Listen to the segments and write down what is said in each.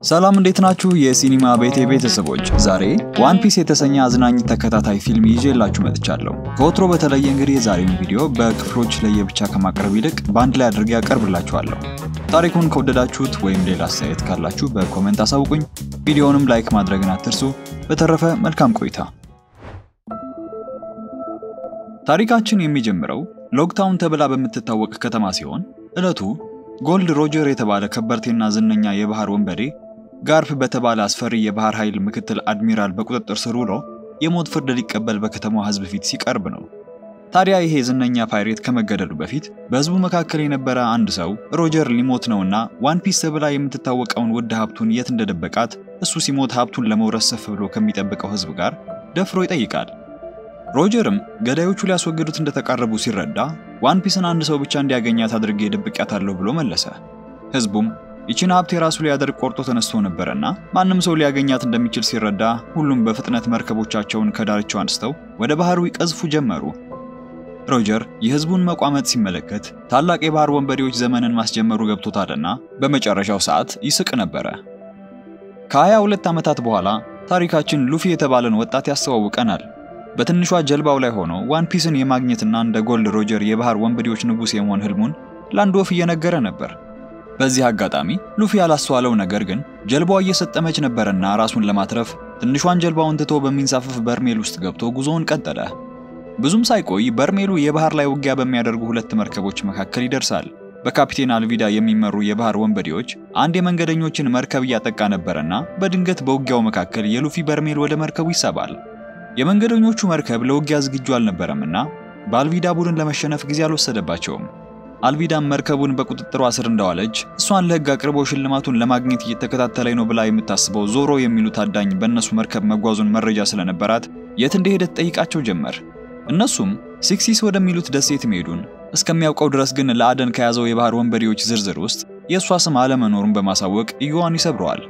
ሰላም እንዴት ናችሁ የሲኒማ ቤተሰቦች ዛሬ ዋን ፒስ የተሰኘ አዝናኝ ተከታታይ ፊልም ይዤላችሁ መጥቻለሁ። ከወትሮ በተለየ እንግዲህ የዛሬውን ቪዲዮ በክፍሎች ለየብቻ ከማቅረብ ይልቅ ባንድ ላይ አድርጌ አቀርብላችኋለሁ። ታሪኩን ከወደዳችሁት ወይም ሌላ አስተያየት ካላችሁ በኮሜንት አሳውቁኝ። ቪዲዮውንም ላይክ ማድረግን አትርሱ። በተረፈ መልካም ቆይታ። ታሪካችን የሚጀምረው ሎክታውን ተብላ በምትታወቅ ከተማ ሲሆን እለቱ ጎልድ ሮጀር የተባለ ከበርቴና ዝነኛ የባህር ወንበዴ ጋርፍ በተባለ አስፈሪ የባህር ኃይል ምክትል አድሚራል በቁጥጥር ስር ውሎ የሞት ፍርድ ሊቀበል በከተማው ህዝብ ፊት ሲቀርብ ነው። ታዲያ ይሄ ዝነኛ ፓይሬት ከመገደሉ በፊት በህዝቡ መካከል የነበረ አንድ ሰው ሮጀር ሊሞት ነውና ዋን ፒስ ተብላ የምትታወቀውን ውድ ሀብቱን የት እንደደበቃት እሱ ሲሞት ሀብቱን ለመውረስ ሰፍ ብሎ ከሚጠብቀው ህዝብ ጋር ደፍሮ ይጠይቃል። ሮጀርም ገዳዮቹ ሊያስወግዱት እንደተቃረቡ ሲረዳ ዋን ፒስን አንድ ሰው ብቻ እንዲያገኛት አድርጌ ደብቄያታለሁ ብሎ መለሰ። ህዝቡም ይቺን ሀብት የራሱ ሊያደርግ ቆርጦ ተነስቶ ነበርና ማንም ሰው ሊያገኛት እንደሚችል ሲረዳ ሁሉም በፍጥነት መርከቦቻቸውን ከዳርቻው አንስተው ወደ ባህሩ ይቀዝፉ ጀመሩ። ሮጀር የህዝቡን መቋመጥ ሲመለከት ታላቅ የባህር ወንበዴዎች ዘመንን ማስጀመሩ ገብቶታልና በመጨረሻው ሰዓት ይስቅ ነበር። ከ22 ዓመታት በኋላ ታሪካችን ሉፊ የተባለን ወጣት ያስተዋውቀናል። በትንሿ ጀልባው ላይ ሆኖ ዋን ፒስን የማግኘትና እንደ ጎልድ ሮጀር የባህር ወንበዴዎች ንጉስ የመሆን ህልሙን ለአንድ ወፍ እየነገረ ነበር። በዚህ አጋጣሚ ሉፊ ያላስተዋለው ነገር ግን ጀልባው እየሰጠመች ነበርና ራሱን ለማትረፍ ትንሿን ጀልባውን ትቶ በሚንሳፈፍ በርሜል ውስጥ ገብቶ ጉዞውን ቀጠለ። ብዙም ሳይቆይ በርሜሉ የባህር ላይ ውጊያ በሚያደርጉ ሁለት መርከቦች መካከል ይደርሳል። በካፒቴን አልቪዳ የሚመሩ የባህር ወንበዴዎች አንድ የመንገደኞችን መርከብ እያጠቃ ነበርና በድንገት በውጊያው መካከል የሉፊ በርሜል ወደ መርከቡ ይሳባል። የመንገደኞቹ መርከብ ለውጊያ ዝግጁ አልነበረምና በአልቪዳ ቡድን ለመሸነፍ ጊዜ አልወሰደባቸውም። አልቪዳም መርከቡን በቁጥጥሯ ስር እንዳዋለች እሷን ለህግ አቅርቦ ሽልማቱን ለማግኘት እየተከታተለኝ ነው ብላ የምታስበው ዞሮ የሚሉት አዳኝ በእነሱ መርከብ መጓዙን መረጃ ስለነበራት የት እንደሄደ ትጠይቃቸው ጀመር። እነሱም ሲክሲስ ወደሚሉት ደሴት መሄዱን እስከሚያውቀው ድረስ ግን ለአደን ከያዘው የባህር ወንበዴዎች ዝርዝር ውስጥ የእሷ ስም አለመኖሩን በማሳወቅ እዩዋን ይሰብረዋል።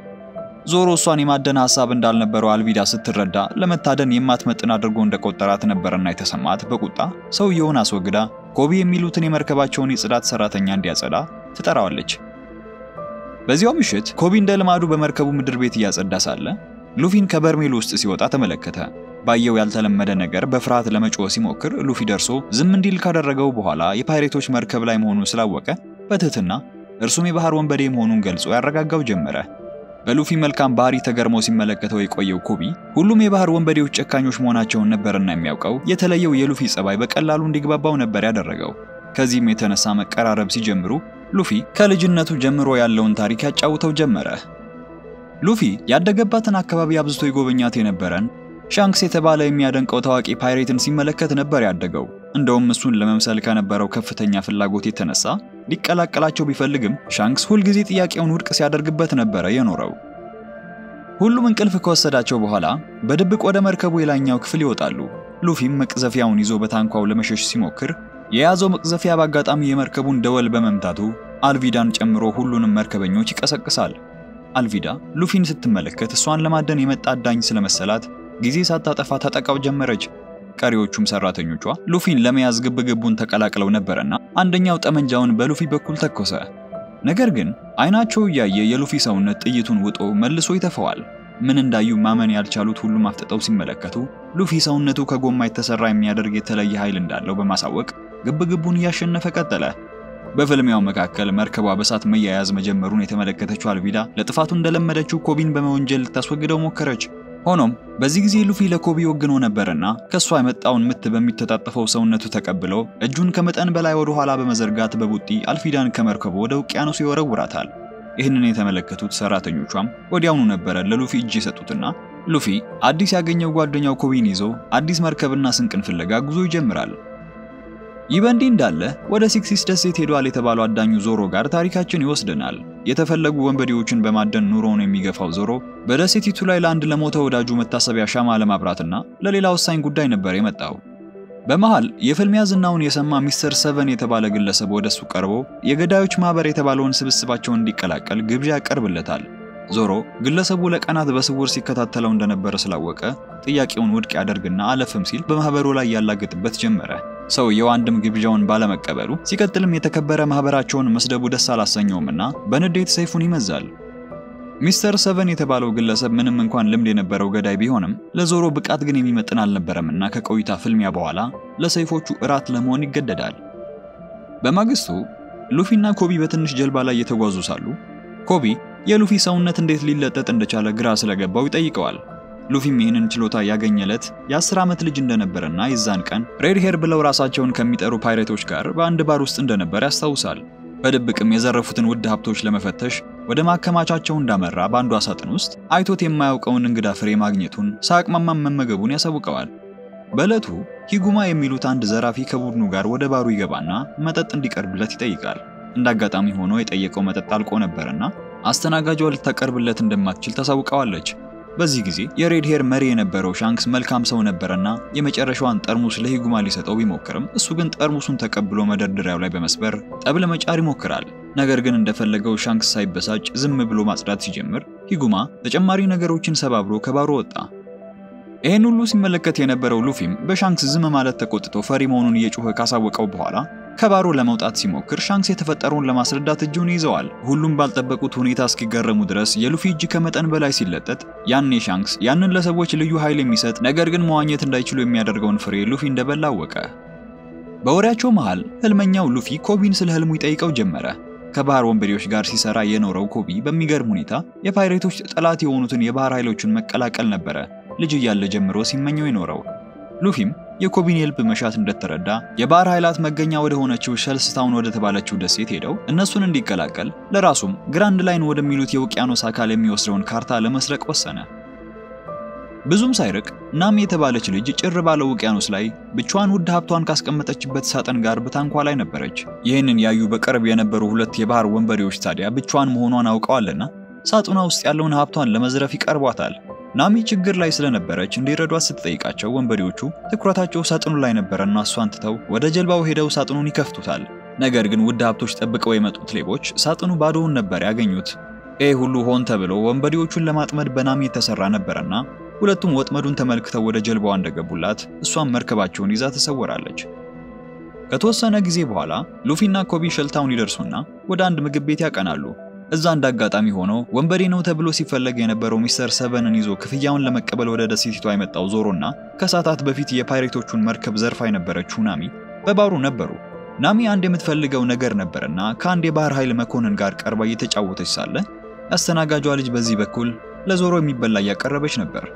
ዞሮ እሷን የማደን ሐሳብ እንዳልነበረው አልቪዳ ስትረዳ ለመታደን የማትመጥን አድርጎ እንደቆጠራት ነበርና የተሰማት በቁጣ ሰውየውን አስወግዳ ኮቢ የሚሉትን የመርከባቸውን የጽዳት ሰራተኛ እንዲያጸዳ ትጠራዋለች። በዚያው ምሽት ኮቢ እንደ ልማዱ በመርከቡ ምድር ቤት እያጸዳ ሳለ ሉፊን ከበርሜሉ ውስጥ ሲወጣ ተመለከተ። ባየው ያልተለመደ ነገር በፍርሃት ለመጮህ ሲሞክር ሉፊ ደርሶ ዝም እንዲል ካደረገው በኋላ የፓይሬቶች መርከብ ላይ መሆኑን ስላወቀ በትህትና እርሱም የባህር ወንበዴ መሆኑን ገልጾ ያረጋጋው ጀመረ። በሉፊ መልካም ባህሪ ተገርሞ ሲመለከተው የቆየው ኮቢ ሁሉም የባህር ወንበዴዎች ጨካኞች መሆናቸውን ነበርና የሚያውቀው የተለየው የሉፊ ጸባይ በቀላሉ እንዲግባባው ነበር ያደረገው። ከዚህም የተነሳ መቀራረብ ሲጀምሩ ሉፊ ከልጅነቱ ጀምሮ ያለውን ታሪክ ያጫውተው ጀመረ። ሉፊ ያደገባትን አካባቢ አብዝቶ ይጎበኛት የነበረን ሻንክስ የተባለ የሚያደንቀው ታዋቂ ፓይሬትን ሲመለከት ነበር ያደገው። እንደውም እሱን ለመምሰል ከነበረው ከፍተኛ ፍላጎት የተነሳ ሊቀላቀላቸው ቢፈልግም ሻንክስ ሁሉ ጊዜ ጥያቄውን ውድቅ ሲያደርግበት ነበር የኖረው። ሁሉም እንቅልፍ ከወሰዳቸው በኋላ በድብቅ ወደ መርከቡ የላይኛው ክፍል ይወጣሉ። ሉፊም መቅዘፊያውን ይዞ በታንኳው ለመሸሽ ሲሞክር የያዘው መቅዘፊያ በአጋጣሚ የመርከቡን ደወል በመምታቱ አልቪዳን ጨምሮ ሁሉንም መርከበኞች ይቀሰቅሳል። አልቪዳ ሉፊን ስትመለከት እሷን ለማደን የመጣ አዳኝ ስለመሰላት ጊዜ ሳታጠፋ ተጠቃው ጀመረች። ቀሪዎቹም ሰራተኞቿ ሉፊን ለመያዝ ግብግቡን ተቀላቅለው ነበርና አንደኛው ጠመንጃውን በሉፊ በኩል ተኮሰ። ነገር ግን አይናቸው ያየ የሉፊ ሰውነት ጥይቱን ውጦ መልሶ ይተፈዋል። ምን እንዳዩ ማመን ያልቻሉት ሁሉም አፍጥጠው ሲመለከቱ ሉፊ ሰውነቱ ከጎማ የተሰራ የሚያደርግ የተለየ ኃይል እንዳለው በማሳወቅ ግብግቡን እያሸነፈ ቀጠለ። በፍልሚያው መካከል መርከቧ በሳት መያያዝ መጀመሩን የተመለከተችው አልቪዳ ለጥፋቱ እንደለመደችው ኮቢን በመወንጀል ልታስወግደው ሞከረች። ሆኖም በዚህ ጊዜ ሉፊ ለኮቢ ወግኖ ነበርና ከሷ የመጣውን ምት በሚተጣጠፈው ሰውነቱ ተቀብሎ እጁን ከመጠን በላይ ወደ ኋላ በመዘርጋት በቡጢ አልቪዳን ከመርከቡ ወደ ውቅያኖስ ይወረውራታል። ይህንን የተመለከቱት ሰራተኞቿም ወዲያውኑ ነበር ለሉፊ እጅ የሰጡትና ሉፊ አዲስ ያገኘው ጓደኛው ኮቢን ይዞ አዲስ መርከብና ስንቅን ፍለጋ ጉዞ ይጀምራል። ይህ በእንዲህ እንዳለ ወደ ሲክሲስ ደሴት ሄዷል የተባለው አዳኙ ዞሮ ጋር ታሪካችን ይወስደናል። የተፈለጉ ወንበዴዎችን በማደን ኑሮውን የሚገፋው ዞሮ በደሴቲቱ ላይ ለአንድ ለሞተ ወዳጁ መታሰቢያ ሻማ ለማብራትና ለሌላ ወሳኝ ጉዳይ ነበር የመጣው። በመሃል የፍልሚያ ዝናውን የሰማ ሚስተር ሰቨን የተባለ ግለሰብ ወደሱ ቀርቦ የገዳዮች ማህበር የተባለውን ስብስባቸውን እንዲቀላቀል ግብዣ ያቀርብለታል። ዞሮ ግለሰቡ ለቀናት በስውር ሲከታተለው እንደነበረ ስላወቀ ጥያቄውን ውድቅ ያደርግና አለፍም ሲል በማህበሩ ላይ ያላግጥበት ጀመረ። ሰውየው አንድም ግብዣውን ባለመቀበሉ ሲቀጥልም የተከበረ ማህበራቸውን መስደቡ ደስ አላሰኘውምና በንዴት ሰይፉን ይመዛል። ሚስተር ሰቨን የተባለው ግለሰብ ምንም እንኳን ልምድ የነበረው ገዳይ ቢሆንም ለዞሮ ብቃት ግን የሚመጥን አልነበረምና ከቆይታ ፍልሚያ በኋላ ለሰይፎቹ እራት ለመሆን ይገደዳል። በማግስቱ ሉፊና ኮቢ በትንሽ ጀልባ ላይ እየተጓዙ ሳሉ ኮቢ የሉፊ ሰውነት እንዴት ሊለጠጥ እንደቻለ ግራ ስለገባው ይጠይቀዋል። ሉፊም ይህንን ችሎታ ያገኘለት የ10 ዓመት ልጅ እንደነበረና የዛን ቀን ሬድ ሄር ብለው ራሳቸውን ከሚጠሩ ፓይሬቶች ጋር በአንድ ባር ውስጥ እንደነበር ያስታውሳል። በድብቅም የዘረፉትን ውድ ሀብቶች ለመፈተሽ ወደ ማከማቻቸው እንዳመራ በአንዷ ሳጥን ውስጥ አይቶት የማያውቀውን እንግዳ ፍሬ ማግኘቱን ሳቅማማም መመገቡን ያሳውቀዋል። በዕለቱ ሂጉማ የሚሉት አንድ ዘራፊ ከቡድኑ ጋር ወደ ባሩ ይገባና መጠጥ እንዲቀርብለት ይጠይቃል። እንዳጋጣሚ ሆኖ የጠየቀው መጠጥ አልቆ ነበርና አስተናጋጇ ልታቀርብለት እንደማትችል ታሳውቀዋለች። በዚህ ጊዜ የሬድ ሄር መሪ የነበረው ሻንክስ መልካም ሰው ነበርና የመጨረሻዋን ጠርሙስ ለሂጉማ ሊሰጠው ቢሞክርም እሱ ግን ጠርሙሱን ተቀብሎ መደርደሪያው ላይ በመስበር ጠብ ለመጫር ይሞክራል። ነገር ግን እንደፈለገው ሻንክስ ሳይበሳጭ ዝም ብሎ ማጽዳት ሲጀምር ሂጉማ ተጨማሪ ነገሮችን ሰባብሮ ከባሩ ወጣ። ይሄን ሁሉ ሲመለከት የነበረው ሉፊም በሻንክስ ዝም ማለት ተቆጥቶ ፈሪ መሆኑን እየጮኸ ካሳወቀው በኋላ ከባሩ ለመውጣት ሲሞክር ሻንክስ የተፈጠረውን ለማስረዳት እጁን ይዘዋል። ሁሉም ባልጠበቁት ሁኔታ እስኪገረሙ ድረስ የሉፊ እጅ ከመጠን በላይ ሲለጠጥ ያኔ ሻንክስ ያንን ለሰዎች ልዩ ኃይል የሚሰጥ ነገር ግን መዋኘት እንዳይችሉ የሚያደርገውን ፍሬ ሉፊ እንደበላ አወቀ። በወሬያቸው መሃል ህልመኛው ሉፊ ኮቢን ስለ ህልሙ ይጠይቀው ጀመረ። ከባህር ወንበዴዎች ጋር ሲሰራ የኖረው ኮቢ በሚገርም ሁኔታ የፓይሬቶች ጠላት የሆኑትን የባህር ኃይሎችን መቀላቀል ነበረ ልጅ እያለ ጀምሮ ሲመኘው የኖረው። ሉፊም የኮቢን የልብ መሻት እንደተረዳ የባህር ኃይላት መገኛ ወደ ሆነችው ሸልስታውን ወደ ተባለችው ደሴት ሄደው እነሱን እንዲቀላቀል ለራሱም ግራንድ ላይን ወደሚሉት የውቅያኖስ አካል የሚወስደውን ካርታ ለመስረቅ ወሰነ። ብዙም ሳይርቅ ናሚ የተባለች ልጅ ጭር ባለው ውቅያኖስ ላይ ብቻዋን ውድ ሀብቷን ካስቀመጠችበት ሳጥን ጋር በታንኳ ላይ ነበረች። ይህንን ያዩ በቅርብ የነበሩ ሁለት የባህር ወንበዴዎች ታዲያ ብቻዋን መሆኗን አውቀዋልና ሳጥኗ ውስጥ ያለውን ሀብቷን ለመዝረፍ ይቀርቧታል። ናሚ ችግር ላይ ስለነበረች እንዲረዷት ስትጠይቃቸው ወንበዴዎቹ ትኩረታቸው ሳጥኑ ላይ ነበርና እሷን ትተው ወደ ጀልባው ሄደው ሳጥኑን ይከፍቱታል። ነገር ግን ውድ ሀብቶች ጠብቀው የመጡት ሌቦች ሳጥኑ ባዶውን ነበር ያገኙት። ይህ ሁሉ ሆን ተብሎ ወንበዴዎቹን ለማጥመድ በናሚ የተሰራ ነበርና ሁለቱም ወጥመዱን ተመልክተው ወደ ጀልባዋ እንደገቡላት እሷም መርከባቸውን ይዛ ተሰወራለች። ከተወሰነ ጊዜ በኋላ ሉፊና ኮቢ ሸልታውን ይደርሱና ወደ አንድ ምግብ ቤት ያቀናሉ። እዛ እንዳጋጣሚ ሆኖ ወንበዴ ነው ተብሎ ሲፈለግ የነበረው ሚስተር ሰቨንን ይዞ ክፍያውን ለመቀበል ወደ ደሴቲቷ የመጣው ዞሮና ከሰዓታት በፊት የፓይሬቶቹን መርከብ ዘርፋ የነበረችው ናሚ በባሩ ነበሩ። ናሚ አንድ የምትፈልገው ነገር ነበርና ከአንድ የባህር ኃይል መኮንን ጋር ቀርባ እየተጫወተች ሳለ ያስተናጋጇ ልጅ በዚህ በኩል ለዞሮ የሚበላ እያቀረበች ነበር።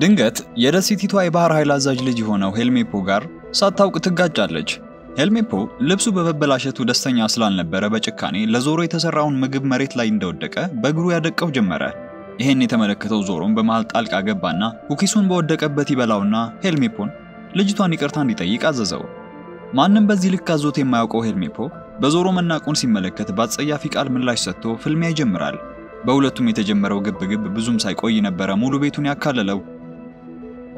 ድንገት የደሴቲቷ የባህር ኃይል አዛዥ ልጅ የሆነው ሄልሜፖ ጋር ሳታውቅ ትጋጫለች። ሄልሜፖ ልብሱ በበበላሸቱ ደስተኛ ስላልነበረ በጭካኔ ለዞሮ የተሰራውን ምግብ መሬት ላይ እንደወደቀ በእግሩ ያደቀው ጀመረ። ይሄን የተመለከተው ዞሮም በመሃል ጣልቃ ገባና ኩኪሱን በወደቀበት ይበላውና ሄልሜፖን ልጅቷን ይቅርታ እንዲጠይቅ አዘዘው። ማንም በዚህ ልክ አዞት የማያውቀው ሄልሜፖ በዞሮ መናቁን ሲመለከት ባጸያፊ ቃል ምላሽ ሰጥቶ ፍልሚያ ይጀምራል። በሁለቱም የተጀመረው ግብግብ ብዙም ሳይቆይ ነበረ ሙሉ ቤቱን ያካለለው።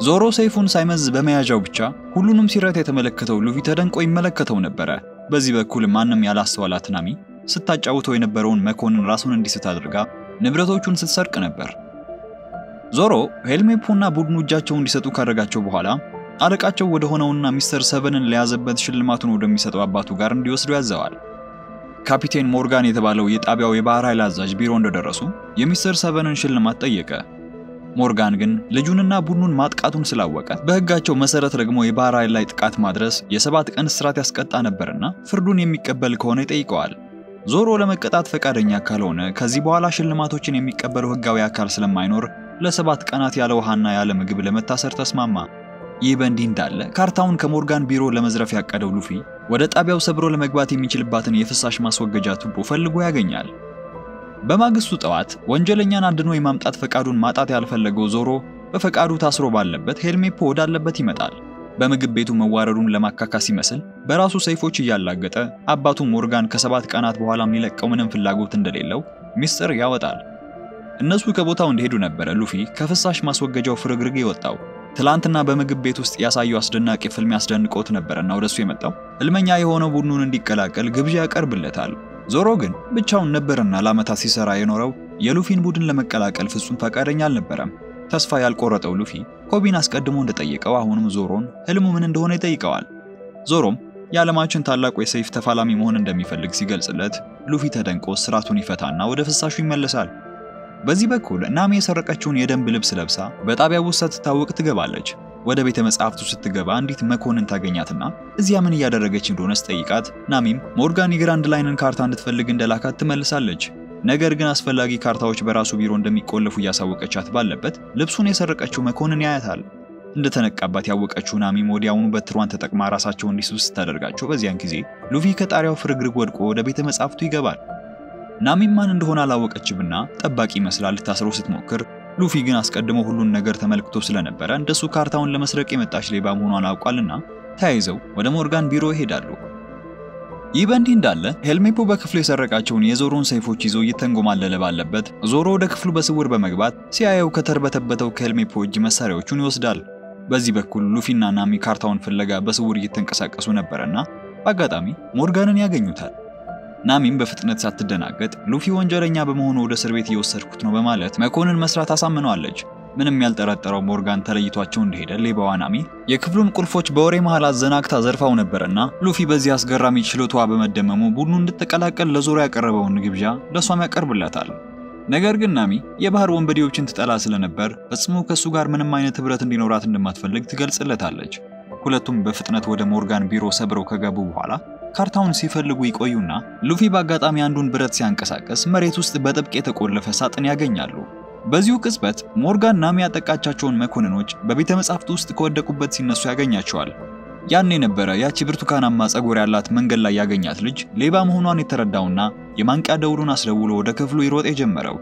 ዞሮ ሰይፉን ሳይመዝ በመያዣው ብቻ ሁሉንም ሲረት የተመለከተው ሉፊ ተደንቆ ይመለከተው ነበረ። በዚህ በኩል ማንም ያላስተዋላት ናሚ ስታጫውተው የነበረውን መኮንን ራሱን እንዲስት አድርጋ ንብረቶቹን ስትሰርቅ ነበር። ዞሮ ሄልሜፖና ቡድኑ እጃቸውን እንዲሰጡ ካደረጋቸው በኋላ አለቃቸው ወደ ሆነውና ሚስተር ሰቨንን ለያዘበት ሽልማቱን ወደሚሰጠው አባቱ ጋር እንዲወስዱ ያዘዋል። ካፒቴን ሞርጋን የተባለው የጣቢያው የባህር ኃይል አዛዥ ቢሮ እንደደረሱ የሚስተር ሰቨንን ሽልማት ጠየቀ። ሞርጋን ግን ልጁንና ቡድኑን ማጥቃቱን ስላወቀ በህጋቸው መሰረት ደግሞ የባህር ኃይል ላይ ጥቃት ማድረስ የ7 ቀን እስራት ያስቀጣ ነበርና ፍርዱን የሚቀበል ከሆነ ይጠይቀዋል። ዞሮ ለመቀጣት ፈቃደኛ ካልሆነ ከዚህ በኋላ ሽልማቶችን የሚቀበለው ህጋዊ አካል ስለማይኖር ለ7 ቀናት ያለ ውሃና ያለ ምግብ ለመታሰር ተስማማ። ይህ በእንዲህ እንዳለ ካርታውን ከሞርጋን ቢሮ ለመዝረፍ ያቀደው ሉፊ ወደ ጣቢያው ሰብሮ ለመግባት የሚችልባትን የፍሳሽ ማስወገጃ ቱቦ ፈልጎ ያገኛል። በማግስቱ ጠዋት ወንጀለኛን አድኖ የማምጣት ፈቃዱን ማጣት ያልፈለገው ዞሮ በፈቃዱ ታስሮ ባለበት ሄልሜፖ ወዳለበት ይመጣል። በምግብ ቤቱ መዋረዱን ለማካካስ ይመስል በራሱ ሰይፎች እያላገጠ አባቱ ሞርጋን ከ7 ቀናት በኋላም ሊለቀው ምንም ፍላጎት እንደሌለው ሚስጥር ያወጣል። እነሱ ከቦታው እንደሄዱ ነበር ሉፊ ከፍሳሽ ማስወገጃው ፍርግርግ የወጣው። ትላንትና በምግብ ቤት ውስጥ ያሳየው አስደናቂ ፍልም ያስደንቆት ነበርና ወደሱ የመጣው ህልመኛ የሆነው ቡድኑን እንዲቀላቀል ግብዣ ያቀርብለታል። ዞሮ ግን ብቻውን ነበርና ለዓመታት ሲሰራ የኖረው የሉፊን ቡድን ለመቀላቀል ፍጹም ፈቃደኛ አልነበረም። ተስፋ ያልቆረጠው ሉፊ ኮቢን አስቀድሞ እንደጠየቀው አሁንም ዞሮን ህልሙ ምን እንደሆነ ይጠይቀዋል። ዞሮም የዓለማችን ታላቁ የሰይፍ ተፋላሚ መሆን እንደሚፈልግ ሲገልጽለት ሉፊ ተደንቆ ስራቱን ይፈታና ወደ ፍሳሹ ይመለሳል። በዚህ በኩል ናሚ የሰረቀችውን የደንብ ልብስ ለብሳ በጣቢያው ውስጥ ስትታወቅ ትገባለች። ወደ ቤተ መጻሕፍቱ ስትገባ አንዲት መኮንን ታገኛትና እዚያ ምን እያደረገች እንደሆነ ስትጠይቃት ናሚም ሞርጋን የግራንድ ላይንን ካርታ እንድትፈልግ እንደላካት ትመልሳለች። ነገር ግን አስፈላጊ ካርታዎች በራሱ ቢሮ እንደሚቆለፉ እያሳወቀቻት ባለበት ልብሱን የሰረቀችው መኮንን ያያታል። እንደተነቃባት ያወቀችው ናሚም ወዲያውኑ በትሯን ተጠቅማ ራሳቸውን እንዲስቱ ስታደርጋቸው በዚያን ጊዜ ሉፊ ከጣሪያው ፍርግርግ ወድቆ ወደ ቤተ መጻሕፍቱ ይገባል። ናሚም ማን እንደሆነ አላወቀችምና ጠባቂ መስላ ልታስረው ስትሞክር ሉፊ ግን አስቀድሞ ሁሉን ነገር ተመልክቶ ስለነበረ እንደሱ ካርታውን ለመስረቅ የመጣች ሌባ መሆኗን አውቋልና ተያይዘው ወደ ሞርጋን ቢሮ ይሄዳሉ። ይህ በእንዲህ እንዳለ ሄልሜፖ በክፍሉ የሰረቃቸውን የዞሮን ሰይፎች ይዞ እየተንጎማለለ ባለበት ዞሮ ወደ ክፍሉ በስውር በመግባት ሲያየው ከተርበተበተው ከሄልሜፖ እጅ መሳሪያዎቹን ይወስዳል። በዚህ በኩል ሉፊና ናሚ ካርታውን ፍለጋ በስውር እየተንቀሳቀሱ ነበርና በአጋጣሚ ሞርጋንን ያገኙታል። ናሚም በፍጥነት ሳትደናገጥ ሉፊ ወንጀለኛ በመሆኑ ወደ እስር ቤት እየወሰድኩት ነው በማለት መኮንን መስራት አሳምነዋለች። ምንም ያልጠረጠረው ሞርጋን ተለይቷቸው እንደሄደ ሌባዋ ናሚ የክፍሉን ቁልፎች በወሬ መሃል አዘናግታ ዘርፋው ነበርና ሉፊ በዚህ አስገራሚ ችሎታዋ በመደመሙ ቡድኑ እንድትቀላቀል ለዞሮ ያቀረበውን ግብዣ ለሷም ያቀርብላታል። ነገር ግን ናሚ የባህር ወንበዴዎችን ትጠላ ስለነበር ፈጽሞ ከሱ ጋር ምንም አይነት ህብረት እንዲኖራት እንደማትፈልግ ትገልጽለታለች። ሁለቱም በፍጥነት ወደ ሞርጋን ቢሮ ሰብረው ከገቡ በኋላ ካርታውን ሲፈልጉ ይቆዩና ሉፊ በአጋጣሚ አንዱን ብረት ሲያንቀሳቀስ መሬት ውስጥ በጥብቅ የተቆለፈ ሳጥን ያገኛሉ። በዚሁ ቅጽበት ሞርጋን ናሚ ያጠቃቻቸውን መኮንኖች በቤተ መጻሕፍቱ ውስጥ ከወደቁበት ሲነሱ ያገኛቸዋል። ያኔ ነበረ ያቺ ብርቱካናማ ጸጉር ያላት መንገድ ላይ ያገኛት ልጅ ሌባ መሆኗን የተረዳውና የማንቂያ ደውሉን አስደውሎ ወደ ክፍሉ ይሮጥ የጀመረው።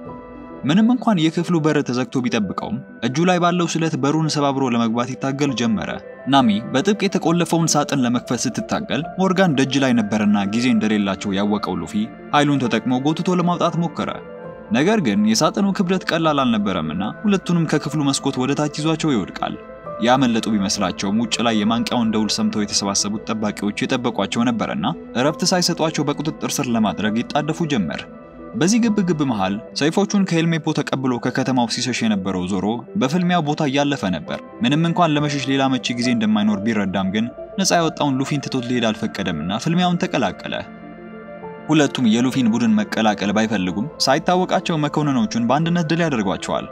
ምንም እንኳን የክፍሉ በር ተዘግቶ ቢጠብቀውም እጁ ላይ ባለው ስለት በሩን ሰባብሮ ለመግባት ይታገል ጀመረ። ናሚ በጥብቅ የተቆለፈውን ሳጥን ለመክፈት ስትታገል ሞርጋን ደጅ ላይ ነበርና ጊዜ እንደሌላቸው ያወቀው ሉፊ ኃይሉን ተጠቅሞ ጎትቶ ለማውጣት ሞከረ። ነገር ግን የሳጥኑ ክብደት ቀላል አልነበረምና ሁለቱንም ከክፍሉ መስኮት ወደ ታች ይዟቸው ይወድቃል። ያመለጡ ቢመስላቸውም ውጭ ላይ የማንቂያውን ደውል ሰምተው የተሰባሰቡት ጠባቂዎች የጠበቋቸው ነበርና እረፍት ሳይሰጧቸው በቁጥጥር ስር ለማድረግ ይጣደፉ ጀመር። በዚህ ግብግብ መሃል ሰይፎቹን ከሄልሜፖ ተቀብሎ ከከተማው ሲሸሽ የነበረው ዞሮ በፍልሚያው ቦታ ያለፈ ነበር። ምንም እንኳን ለመሸሽ ሌላ መቼ ጊዜ እንደማይኖር ቢረዳም ግን ነፃ ያወጣውን ሉፊን ትቶት ሊሄድ አልፈቀደምና ፍልሚያውን ተቀላቀለ። ሁለቱም የሉፊን ቡድን መቀላቀል ባይፈልጉም ሳይታወቃቸው መኮንኖቹን በአንድነት ድል ያደርጓቸዋል።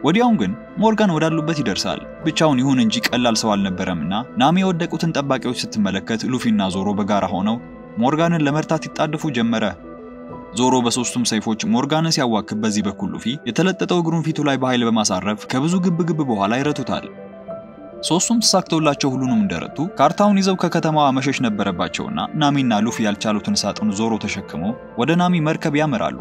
ወዲያውን ግን ሞርጋን ወዳሉበት ይደርሳል። ብቻውን ይሁን እንጂ ቀላል ሰው አልነበረምና ናሚ የወደቁትን ጠባቂዎች ስትመለከት ሉፊና ዞሮ በጋራ ሆነው ሞርጋንን ለመርታት ይጣደፉ ጀመረ። ዞሮ በሶስቱም ሰይፎች ሞርጋንን ሲያዋክብ በዚህ በኩል ሉፊ የተለጠጠው እግሩን ፊቱ ላይ በኃይል በማሳረፍ ከብዙ ግብግብ በኋላ ይረቱታል። ሶስቱም ተሳክቶላቸው ሁሉንም እንደረቱ ካርታውን ይዘው ከከተማዋ መሸሽ ነበረባቸውና ናሚና ሉፊ ያልቻሉትን ሳጥን ዞሮ ተሸክሞ ወደ ናሚ መርከብ ያመራሉ።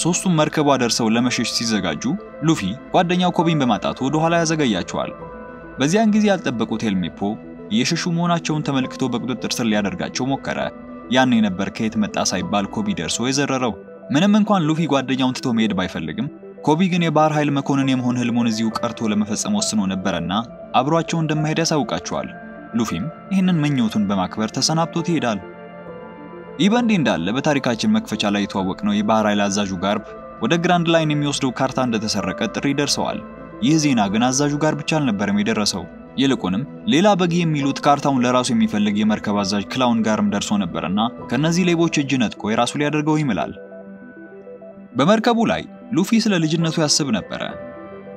ሶስቱም መርከቧ ደርሰው ለመሸሽ ሲዘጋጁ ሉፊ ጓደኛው ኮቢን በማጣቱ ወደ ኋላ ያዘገያቸዋል። በዚያን ጊዜ ያልጠበቁት ሄልሜፖ የሸሹ መሆናቸውን ተመልክቶ በቁጥጥር ስር ሊያደርጋቸው ሞከረ። ያኔ ነበር ከየት መጣ ሳይባል ኮቢ ደርሶ የዘረረው። ምንም እንኳን ሉፊ ጓደኛውን ትቶ መሄድ ባይፈልግም ኮቢ ግን የባህር ኃይል መኮንን የመሆን ህልሙን እዚሁ ቀርቶ ለመፈጸም ወስኖ ነበርና አብሯቸው እንደማይሄድ ያሳውቃቸዋል። ሉፊም ይህንን ምኞቱን በማክበር ተሰናብቶት ይሄዳል። ይህ በእንዲህ እንዳለ በታሪካችን መክፈቻ ላይ የተዋወቅነው የባህር ኃይል አዛዡ ጋርፕ ወደ ግራንድ ላይን የሚወስደው ካርታ እንደተሰረቀ ጥሪ ደርሰዋል። ይህ ዜና ግን አዛዡ ጋር ብቻ አልነበረም የደረሰው። ይልቁንም ሌላ በግ የሚሉት ካርታውን ለራሱ የሚፈልግ የመርከብ አዛዥ ክላውን ጋርም ደርሶ ነበርና ከነዚህ ሌቦች እጅ ነጥቆ የራሱ ሊያደርገው ይምላል። በመርከቡ ላይ ሉፊ ስለ ልጅነቱ ያስብ ነበር።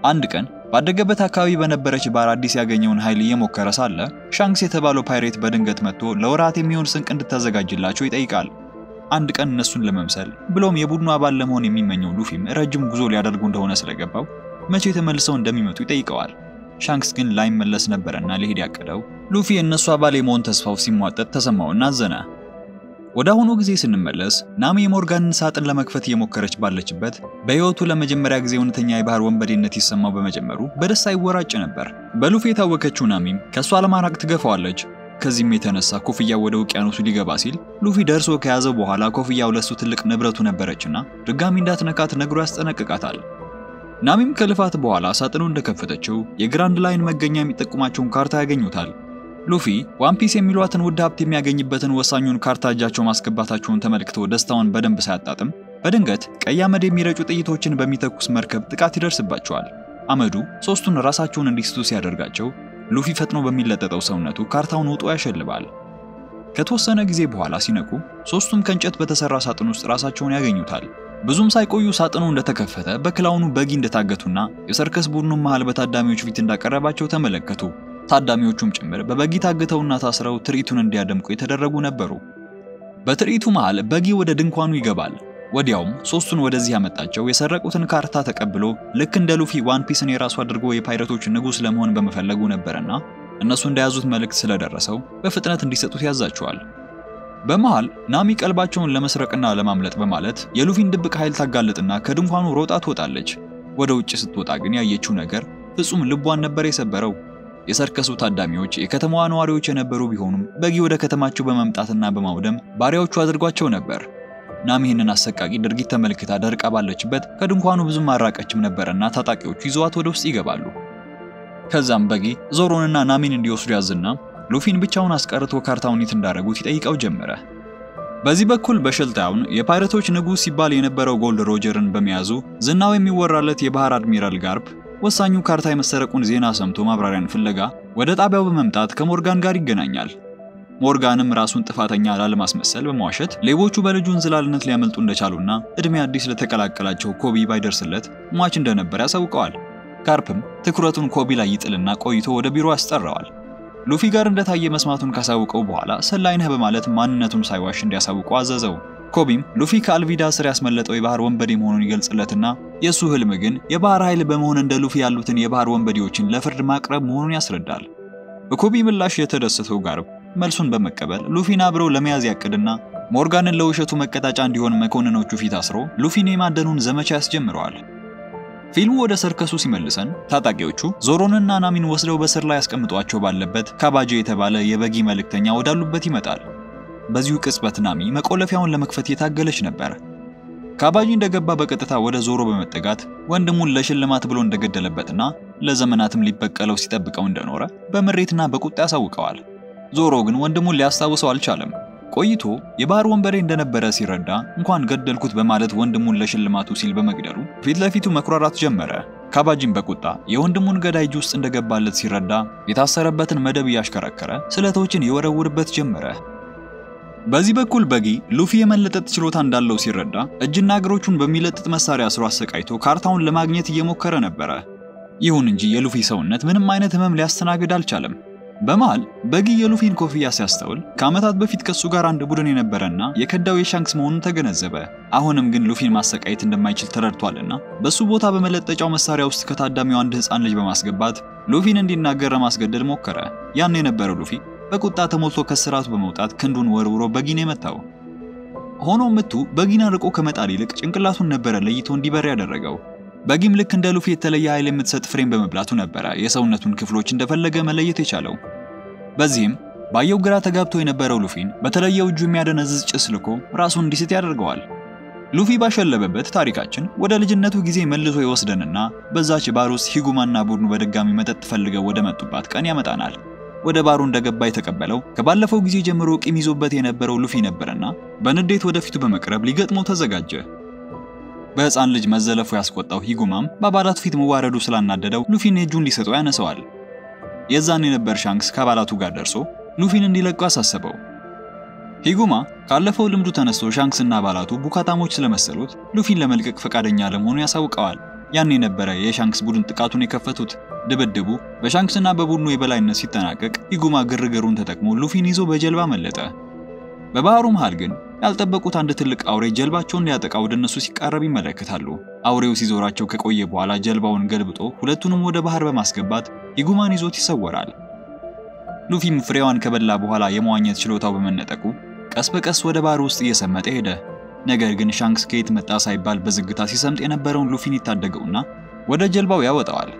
አንድ ቀን ባደገበት አካባቢ በነበረች ባር አዲስ ያገኘውን ኃይል እየሞከረ ሳለ ሻንክስ የተባለው ፓይሬት በድንገት መጥቶ ለወራት የሚሆን ስንቅ እንድታዘጋጅላቸው ይጠይቃል። አንድ ቀን እነሱን ለመምሰል ብሎም የቡድኑ አባል ለመሆን የሚመኘው ሉፊም ረጅም ጉዞ ሊያደርጉ እንደሆነ ስለገባው መቼ ተመልሰው እንደሚመጡ ይጠይቀዋል። ሻንክስ ግን ላይመለስ ነበርና ሊሄድ ያቀደው ሉፊ የነሱ አባል የመሆን ተስፋው ሲሟጠጥ ተሰማውና አዘነ። ወዳሁኑ ጊዜ ስንመለስ ናሚ የሞርጋንን ሳጥን ለመክፈት እየሞከረች ባለችበት በህይወቱ ለመጀመሪያ ጊዜ እውነተኛ የባህር ወንበዴነት ይሰማው በመጀመሩ በደስታ ይወራጭ ነበር። በሉፊ የታወቀችው ናሚም ከሷ ለማራቅ ትገፋዋለች። ከዚህም የተነሳ ኮፍያው ወደ ውቅያኖሱ ሊገባ ሲል ሉፊ ደርሶ ከያዘው በኋላ ኮፍያው ለሱ ትልቅ ንብረቱ ነበረችና ድጋሚ እንዳትነካት ነግሮ ያስጠነቅቃታል። ናሚም ከልፋት በኋላ ሳጥኑ እንደከፈተችው የግራንድ ላይን መገኛ የሚጠቁማቸውን ካርታ ያገኙታል። ሉፊ ዋን ፒስ የሚሏትን ውድ ሀብት የሚያገኝበትን ወሳኙን ካርታ እጃቸው ማስገባታቸውን ተመልክቶ ደስታውን በደንብ ሳያጣጥም በድንገት ቀይ አመድ የሚረጩ ጥይቶችን በሚተኩስ መርከብ ጥቃት ይደርስባቸዋል። አመዱ ሶስቱን ራሳቸውን እንዲስቱ ሲያደርጋቸው ሉፊ ፈጥኖ በሚለጠጠው ሰውነቱ ካርታውን ውጦ ያሸልባል። ከተወሰነ ጊዜ በኋላ ሲነቁ ሶስቱም ከእንጨት በተሰራ ሳጥን ውስጥ ራሳቸውን ያገኙታል። ብዙም ሳይቆዩ ሳጥኑ እንደተከፈተ በክላውኑ በጊ እንደታገቱና የሰርከስ ቡድኑ መሃል በታዳሚዎች ፊት እንዳቀረባቸው ተመለከቱ። ታዳሚዎቹም ጭምር በበጊ ታግተውና ታስረው ትርኢቱን እንዲያደምቁ የተደረጉ ነበሩ። በትርኢቱ መሃል በጊ ወደ ድንኳኑ ይገባል። ወዲያውም ሶስቱን ወደዚህ ያመጣቸው የሰረቁትን ካርታ ተቀብሎ ልክ እንደ ሉፊ ዋን ፒስን የራሱ አድርጎ የፓይረቶች ንጉስ ለመሆን በመፈለጉ ነበርና እነሱ እንደያዙት መልእክት ስለደረሰው በፍጥነት እንዲሰጡት ያዛቸዋል። በመሃል ናሚ ቀልባቸውን ለመስረቅና ለማምለጥ በማለት የሉፊን ድብቅ ኃይል ታጋለጥና ከድንኳኑ ሮጣ ትወጣለች። ወደ ውጭ ስትወጣ ግን ያየችው ነገር ፍጹም ልቧን ነበር የሰበረው። የሰርከሱ ታዳሚዎች የከተማዋ ነዋሪዎች የነበሩ ቢሆኑም በጊ ወደ ከተማቸው በመምጣትና በማውደም ባሪያዎቹ አድርጓቸው ነበር። ናሚ ይህንን አሰቃቂ ድርጊት ተመልክታ ደርቃ ባለችበት ከድንኳኑ ብዙም አራቀችም ነበርና ታጣቂዎቹ ይዘዋት ወደ ውስጥ ይገባሉ። ከዛም በጊ ዞሮንና ናሚን እንዲወስዱ ያዝና ሉፊን ብቻውን አስቀርቶ ካርታውን የት እንዳደረጉት ይጠይቀው ጀመረ። በዚህ በኩል በሸልታውን የፓይረቶች ንጉስ ሲባል የነበረው ጎልድ ሮጀርን በመያዙ ዝናው የሚወራለት የባህር አድሚራል ጋርፕ ወሳኙ ካርታ የመሰረቁን ዜና ሰምቶ ማብራሪያን ፍለጋ ወደ ጣቢያው በመምጣት ከሞርጋን ጋር ይገናኛል። ሞርጋንም ራሱን ጥፋተኛ ላለማስመሰል በመዋሸት ሌቦቹ በልጁ እንዝላልነት ሊያመልጡ እንደቻሉና እድሜ አዲስ ለተቀላቀላቸው ኮቢ ባይደርስለት ሟች እንደነበር ያሳውቀዋል። ጋርፕም ትኩረቱን ኮቢ ላይ ይጥልና ቆይቶ ወደ ቢሮ ያስጠራዋል። ሉፊ ጋር እንደታየ መስማቱን ካሳውቀው በኋላ ሰላይነህ በማለት ማንነቱን ሳይዋሽ እንዲያሳውቀው አዘዘው። ኮቢም ሉፊ ከአልቪዳ ስር ያስመለጠው የባህር ወንበዴ መሆኑን ይገልጽለትና የሱ ህልም ግን የባህር ኃይል በመሆን እንደ ሉፊ ያሉትን የባህር ወንበዴዎችን ለፍርድ ማቅረብ መሆኑን ያስረዳል። በኮቢ ምላሽ የተደሰተው ጋርፕ መልሱን በመቀበል ሉፊን አብረው ለመያዝ ያቅድና ሞርጋንን ለውሸቱ መቀጣጫ እንዲሆን መኮንኖቹ ፊት አስሮ ሉፊን የማደኑን ዘመቻ ያስጀምረዋል። ፊልሙ ወደ ሰርከሱ ሲመልሰን ታጣቂዎቹ ዞሮንና ናሚን ወስደው በስር ላይ ያስቀምጧቸው ባለበት ካባጂ የተባለ የበጊ መልእክተኛ ወዳሉበት ይመጣል። በዚሁ ቅጽበት ናሚ መቆለፊያውን ለመክፈት የታገለች ነበር። ካባጂ እንደገባ በቀጥታ ወደ ዞሮ በመጠጋት ወንድሙን ለሽልማት ብሎ እንደገደለበትና ለዘመናትም ሊበቀለው ሲጠብቀው እንደኖረ በምሬትና በቁጣ ያሳውቀዋል። ዞሮ ግን ወንድሙን ሊያስታውሰው አልቻለም። ቆይቶ የባህር ወንበሬ እንደነበረ ሲረዳ እንኳን ገደልኩት በማለት ወንድሙን ለሽልማቱ ሲል በመግደሉ ፊት ለፊቱ መኩራራት ጀመረ። ካባጂም በቁጣ የወንድሙን ገዳይ እጅ ውስጥ እንደገባለት ሲረዳ የታሰረበትን መደብ ያሽከረከረ ስለቶችን ይወረውርበት ጀመረ። በዚህ በኩል በጊ ሉፊ የመለጠጥ ችሎታ እንዳለው ሲረዳ እጅና እግሮቹን በሚለጥጥ መሳሪያ አስሮ አሰቃይቶ ካርታውን ለማግኘት እየሞከረ ነበር። ይሁን እንጂ የሉፊ ሰውነት ምንም አይነት ህመም ሊያስተናግድ አልቻለም። በመሃል በጊ የሉፊን ኮፍያ ሲያስተውል ከዓመታት በፊት ከሱ ጋር አንድ ቡድን የነበረና የከዳው የሻንክስ መሆኑን ተገነዘበ። አሁንም ግን ሉፊን ማሰቃየት እንደማይችል ተረድቷልና በሱ ቦታ በመለጠጫው መሳሪያ ውስጥ ከታዳሚው አንድ ህፃን ልጅ በማስገባት ሉፊን እንዲናገር ለማስገደድ ሞከረ። ያን የነበረው ሉፊ በቁጣ ተሞልቶ ከስራቱ በመውጣት ክንዱን ወርውሮ በጊን የመታው። ሆኖም ምቱ በጊን ርቆ ከመጣል ይልቅ ጭንቅላቱን ነበር ለይቶ እንዲበር ያደረገው። በጊም ልክ እንደ ሉፊ የተለየ ኃይል የምትሰጥ ፍሬም በመብላቱ ነበር የሰውነቱን ክፍሎች እንደፈለገ መለየት የቻለው። በዚህም ባየው ግራ ተጋብቶ የነበረው ሉፊን በተለየው እጁ የሚያደነዝዝ ጭስ ልኮ ራሱን እንዲስት ያደርገዋል። ሉፊ ባሸለበበት ታሪካችን ወደ ልጅነቱ ጊዜ መልሶ ይወስደንና በዛች ባር ውስጥ ሂጉማና ቡድኑ በድጋሚ መጠጥ ፈልገው ወደ መጡባት ቀን ያመጣናል። ወደ ባሩ እንደገባ የተቀበለው ከባለፈው ጊዜ ጀምሮ ቂም ይዞበት የነበረው ሉፊ ነበርና በንዴት ወደፊቱ በመቅረብ ሊገጥመው ተዘጋጀ። በህፃን ልጅ መዘለፉ ያስቆጣው ሂጉማም በአባላቱ ፊት መዋረዱ ስላናደደው ሉፊን እጁን ሊሰጠው ያነሰዋል። የዛን የነበር ሻንክስ ከአባላቱ ጋር ደርሶ ሉፊን እንዲለቁ አሳሰበው። ሂጉማ ካለፈው ልምዱ ተነስቶ ሻንክስና አባላቱ ቡካታሞች ስለመሰሉት ሉፊን ለመልቀቅ ፈቃደኛ ለመሆኑ ያሳውቀዋል። ያን የነበረ የሻንክስ ቡድን ጥቃቱን የከፈቱት። ድብድቡ በሻንክስና በቡድኑ የበላይነት ሲጠናቀቅ ሂጉማ ግርግሩን ተጠቅሞ ሉፊን ይዞ በጀልባ መለጠ። በባህሩ መሃል ግን ያልጠበቁት አንድ ትልቅ አውሬ ጀልባቸውን ሊያጠቃ ወደ እነሱ ሲቃረብ ይመለከታሉ። አውሬው ሲዞራቸው ከቆየ በኋላ ጀልባውን ገልብጦ ሁለቱንም ወደ ባህር በማስገባት ሂጉማን ይዞት ይሰወራል። ሉፊም ፍሬዋን ከበላ በኋላ የመዋኘት ችሎታው በመነጠቁ ቀስ በቀስ ወደ ባህር ውስጥ እየሰመጠ ሄደ። ነገር ግን ሻንክስ ከየት መጣ ሳይባል በዝግታ ሲሰምጥ የነበረውን ሉፊን ይታደገውና ወደ ጀልባው ያወጣዋል።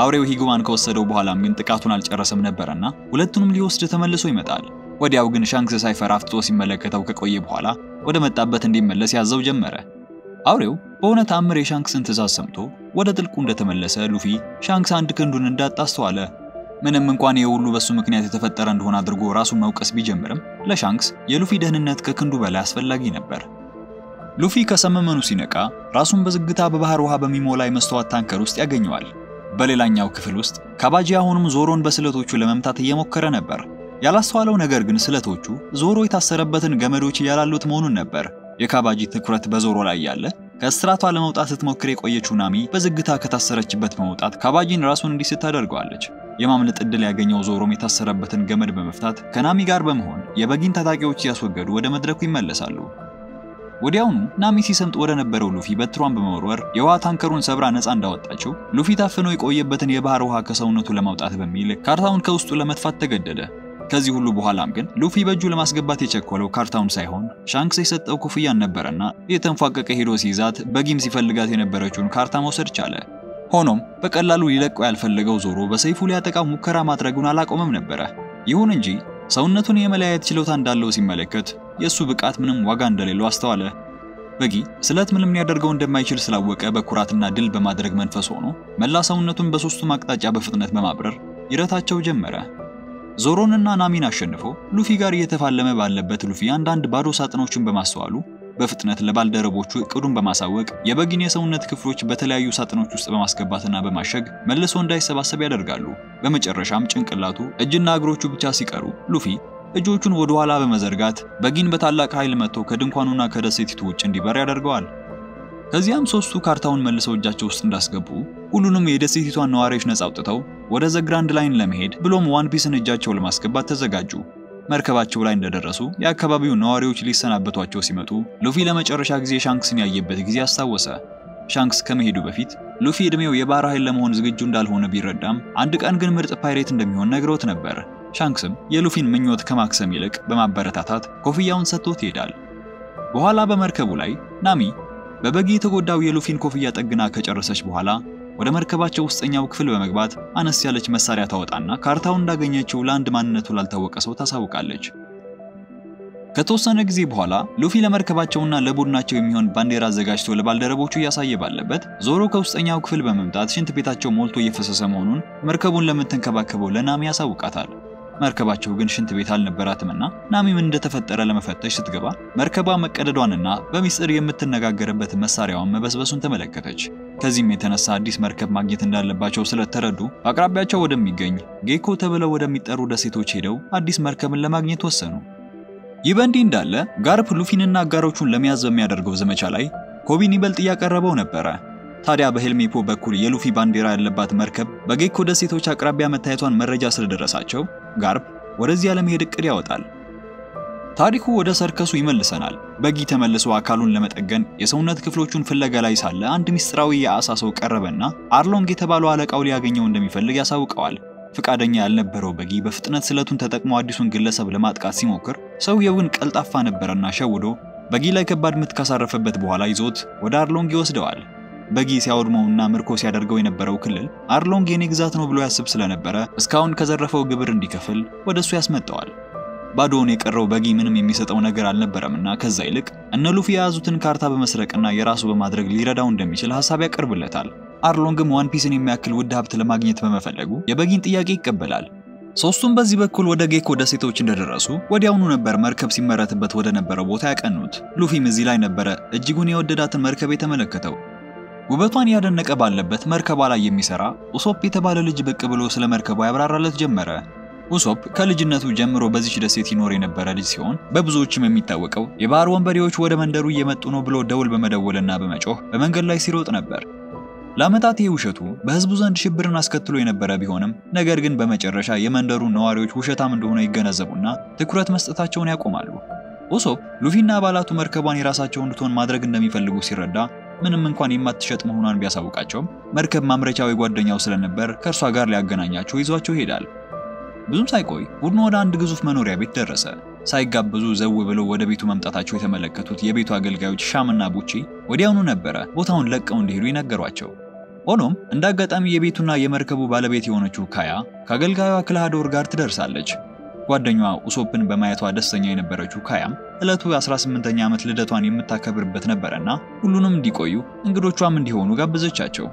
አውሬው ሂጉማን ከወሰደው በኋላም ግን ጥቃቱን አልጨረሰም ነበርና ሁለቱንም ሊወስድ ተመልሶ ይመጣል። ወዲያው ግን ሻንክስ ሳይፈራ አፍጥጦ ሲመለከተው ከቆየ በኋላ ወደ መጣበት እንዲመለስ ያዘው ጀመረ። አውሬው በእውነ ተአምር የሻንክስን ትዕዛዝ ሰምቶ ወደ ጥልቁ እንደተመለሰ ሉፊ ሻንክስ አንድ ክንዱን እንዳጣስተዋለ። ምንም እንኳን የሁሉ በሱ ምክንያት የተፈጠረ እንደሆነ አድርጎ ራሱን መውቀስ ቢጀምርም ለሻንክስ የሉፊ ደህንነት ከክንዱ በላይ አስፈላጊ ነበር። ሉፊ ከሰመመኑ ሲነቃ ራሱን በዝግታ በባህር ውሃ በሚሞላ የመስተዋት ታንከር ውስጥ ያገኘዋል። በሌላኛው ክፍል ውስጥ ካባጂ አሁንም ዞሮን በስለቶቹ ለመምታት እየሞከረ ነበር። ያላስተዋለው ነገር ግን ስለቶቹ ዞሮ የታሰረበትን ገመዶች ያላሉት መሆኑን ነበር። የካባጂ ትኩረት በዞሮ ላይ ያለ ከእስራቷ ለመውጣት ስትሞክር የቆየችው ናሚ በዝግታ ከታሰረችበት በመውጣት ካባጂን ራሱን እንዲስት ታደርገዋለች። የማምለጥ ዕድል ያገኘው ዞሮም የታሰረበትን ገመድ በመፍታት ከናሚ ጋር በመሆን የበጊን ታጣቂዎች ያስወገዱ ወደ መድረኩ ይመለሳሉ። ወዲያውኑ ናሚ ሲሰምጥ ወደ ነበረው ሉፊ በትሯን በመወርወር የውሃ ታንከሩን ሰብራ ነፃ እንዳወጣችው ሉፊ ታፍኖ የቆየበትን የባህር ውሃ ከሰውነቱ ለማውጣት በሚል ካርታውን ከውስጡ ለመጥፋት ተገደደ። ከዚህ ሁሉ በኋላም ግን ሉፊ በእጁ ለማስገባት የቸኮለው ካርታውን ሳይሆን ሻንክስ የሰጠው ኮፍያን ነበርና የተንፏቀቀ ሄዶ ሲይዛት በጊም ሲፈልጋት የነበረችውን ካርታ መውሰድ ቻለ። ሆኖም በቀላሉ ሊለቀው ያልፈለገው ዞሮ በሰይፉ ሊያጠቃው ሙከራ ማድረጉን አላቆመም ነበር። ይሁን እንጂ ሰውነቱን የመለያየት ችሎታ እንዳለው ሲመለከት የሱ ብቃት ምንም ዋጋ እንደሌለው አስተዋለ። በጊ ስለት ምንም ሊያደርገው እንደማይችል ስላወቀ በኩራትና ድል በማድረግ መንፈስ ሆኖ መላ ሰውነቱን በሶስቱም አቅጣጫ በፍጥነት በማብረር ይረታቸው ጀመረ። ዞሮንና ናሚን አሸንፎ ሉፊ ጋር እየተፋለመ ባለበት ሉፊ አንዳንድ ባዶ ሳጥኖችን በማስተዋሉ በፍጥነት ለባልደረቦቹ እቅዱን በማሳወቅ የበጊን የሰውነት ክፍሎች በተለያዩ ሳጥኖች ውስጥ በማስገባትና በማሸግ መልሶ እንዳይሰባሰብ ያደርጋሉ። በመጨረሻም ጭንቅላቱ እጅና እግሮቹ ብቻ ሲቀሩ ሉፊ እጆቹን ወደ ኋላ በመዘርጋት በጊን በታላቅ ኃይል መጥቶ ከድንኳኑና ከደሴቲቱ ውጭ እንዲበር ያደርገዋል። ከዚያም ሶስቱ ካርታውን መልሰው እጃቸው ውስጥ እንዳስገቡ ሁሉንም የደሴቲቷን ነዋሪዎች ነፃ አውጥተው ወደ ዘ ግራንድ ላይን ለመሄድ ብሎም ዋን ፒስን እጃቸው ለማስገባት ተዘጋጁ። መርከባቸው ላይ እንደደረሱ የአካባቢው ነዋሪዎች ሊሰናበቷቸው ሲመጡ ሉፊ ለመጨረሻ ጊዜ ሻንክስን ያየበት ጊዜ አስታወሰ። ሻንክስ ከመሄዱ በፊት ሉፊ እድሜው የባህር ኃይል ለመሆን ዝግጁ እንዳልሆነ ቢረዳም አንድ ቀን ግን ምርጥ ፓይሬት እንደሚሆን ነግሮት ነበር። ሻንክስም የሉፊን ምኞት ከማክሰም ይልቅ በማበረታታት ኮፍያውን ሰጥቶት ይሄዳል። በኋላ በመርከቡ ላይ ናሚ በበጊ የተጎዳው የሉፊን ኮፍያ ጠግና ከጨረሰች በኋላ ወደ መርከባቸው ውስጠኛው ክፍል በመግባት አነስ ያለች መሳሪያ ታወጣና ካርታውን እንዳገኘችው ለአንድ ማንነቱ ላልታወቀ ሰው ታሳውቃለች። ከተወሰነ ጊዜ በኋላ ሉፊ ለመርከባቸውና ለቡድናቸው የሚሆን ባንዲራ አዘጋጅቶ ለባልደረቦቹ እያሳየ ባለበት ዞሮ ከውስጠኛው ክፍል በመምጣት ሽንት ቤታቸው ሞልቶ እየፈሰሰ መሆኑን መርከቡን ለምትንከባከበው ለናሚ ያሳውቃታል። መርከባቸው ግን ሽንት ቤት አልነበራትምና ናሚ ምን እንደተፈጠረ ለመፈተሽ ስትገባ መርከቧ መቀደዷንና በሚስጥር የምትነጋገርበት መሳሪያውን መበስበሱን ተመለከተች። ከዚህም የተነሳ አዲስ መርከብ ማግኘት እንዳለባቸው ስለተረዱ አቅራቢያቸው ወደሚገኝ ጌኮ ተብለው ወደሚጠሩ ደሴቶች ሄደው አዲስ መርከብን ለማግኘት ወሰኑ። ይህ በእንዲህ እንዳለ ጋርፕ ሉፊንና አጋሮቹን ለመያዝ በሚያደርገው ዘመቻ ላይ ኮቢን ይበልጥ እያቀረበው ነበር። ታዲያ በሄልሜፖ በኩል የሉፊ ባንዲራ ያለባት መርከብ በጌኮ ደሴቶች አቅራቢያ መታየቷን መረጃ ስለደረሳቸው ጋርፕ ወደዚያ ለመሄድ እቅድ ያወጣል። ታሪኩ ወደ ሰርከሱ ይመልሰናል። በጊ ተመልሶ አካሉን ለመጠገን የሰውነት ክፍሎቹን ፍለጋ ላይ ሳለ አንድ ሚስጥራዊ የአሳ ሰው ቀረበና አርሎንግ የተባለው አለቃው ሊያገኘው እንደሚፈልግ ያሳውቀዋል። ፍቃደኛ ያልነበረው በጊ በፍጥነት ስለቱን ተጠቅሞ አዲሱን ግለሰብ ለማጥቃት ሲሞክር ሰውየው ግን ቀልጣፋ ነበርና ሸውዶ በጊ ላይ ከባድ ምት ካሳረፈበት በኋላ ይዞት ወደ አርሎንግ ይወስደዋል። በጊ ሲያወድመውና ምርኮ ሲያደርገው የነበረው ክልል አርሎንግ የኔ ግዛት ነው ብሎ ያስብ ስለነበረ እስካሁን ከዘረፈው ግብር እንዲከፍል ወደሱ ያስመጣዋል። ባዶውን የቀረው በጊ ምንም የሚሰጠው ነገር አልነበረምና ከዛ ይልቅ እነ ሉፊ የያዙትን ካርታ በመስረቅና የራሱ በማድረግ ሊረዳው እንደሚችል ሐሳብ ያቀርብለታል። አርሎንግም ዋን ፒስን የሚያክል ውድ ሀብት ለማግኘት በመፈለጉ የበጊን ጥያቄ ይቀበላል። ሶስቱም በዚህ በኩል ወደ ጌኮ ደሴቶች እንደደረሱ ወዲያውኑ ነበር መርከብ ሲመረትበት ወደ ነበረው ቦታ ያቀኑት። ሉፊም እዚህ ላይ ነበር እጅጉን የወደዳትን መርከብ የተመለከተው። ውበቷን ያደነቀ ባለበት መርከቧ ላይ የሚሰራ ኡሶፕ የተባለ ልጅ ብቅ ብሎ ስለ መርከቧ ያብራራለት ጀመረ። ኡሶፕ ከልጅነቱ ጀምሮ በዚህ ደሴት ይኖር የነበረ ልጅ ሲሆን በብዙዎችም የሚታወቀው የባህር ወንበዴዎች ወደ መንደሩ እየመጡ ነው ብሎ ደውል በመደወልና በመጮህ በመንገድ ላይ ሲሮጥ ነበር። ለአመታት የውሸቱ በህዝቡ ዘንድ ሽብርን አስከትሎ የነበረ ቢሆንም ነገር ግን በመጨረሻ የመንደሩ ነዋሪዎች ውሸታም እንደሆነ ይገነዘቡና ትኩረት መስጠታቸውን ያቆማሉ። ኡሶፕ ሉፊና አባላቱ መርከቧን የራሳቸው እንድትሆን ማድረግ እንደሚፈልጉ ሲረዳ ምንም እንኳን የማትሸጥ መሆኗን ቢያሳውቃቸውም መርከብ ማምረቻው ጓደኛው ስለነበር ከርሷ ጋር ሊያገናኛቸው ይዟቸው ይሄዳል። ብዙም ሳይቆይ ቡድኑ ወደ አንድ ግዙፍ መኖሪያ ቤት ደረሰ። ሳይጋበዙ ዘው ብለው ወደ ቤቱ መምጣታቸው የተመለከቱት የቤቱ አገልጋዮች ሻምና ቡቺ ወዲያውኑ ነበር ቦታውን ለቀው እንዲሄዱ ይነገሯቸው። ሆኖም እንዳጋጣሚ የቤቱና የመርከቡ ባለቤት የሆነችው ካያ ከአገልጋዩዋ ክላዶር ጋር ትደርሳለች። ጓደኛዋ ኡሶፕን በማየቷ ደስተኛ የነበረችው ካያም እለቱ የ18ኛ ዓመት ልደቷን የምታከብርበት ነበርና ሁሉንም እንዲቆዩ እንግዶቿም እንዲሆኑ ጋበዘቻቸው።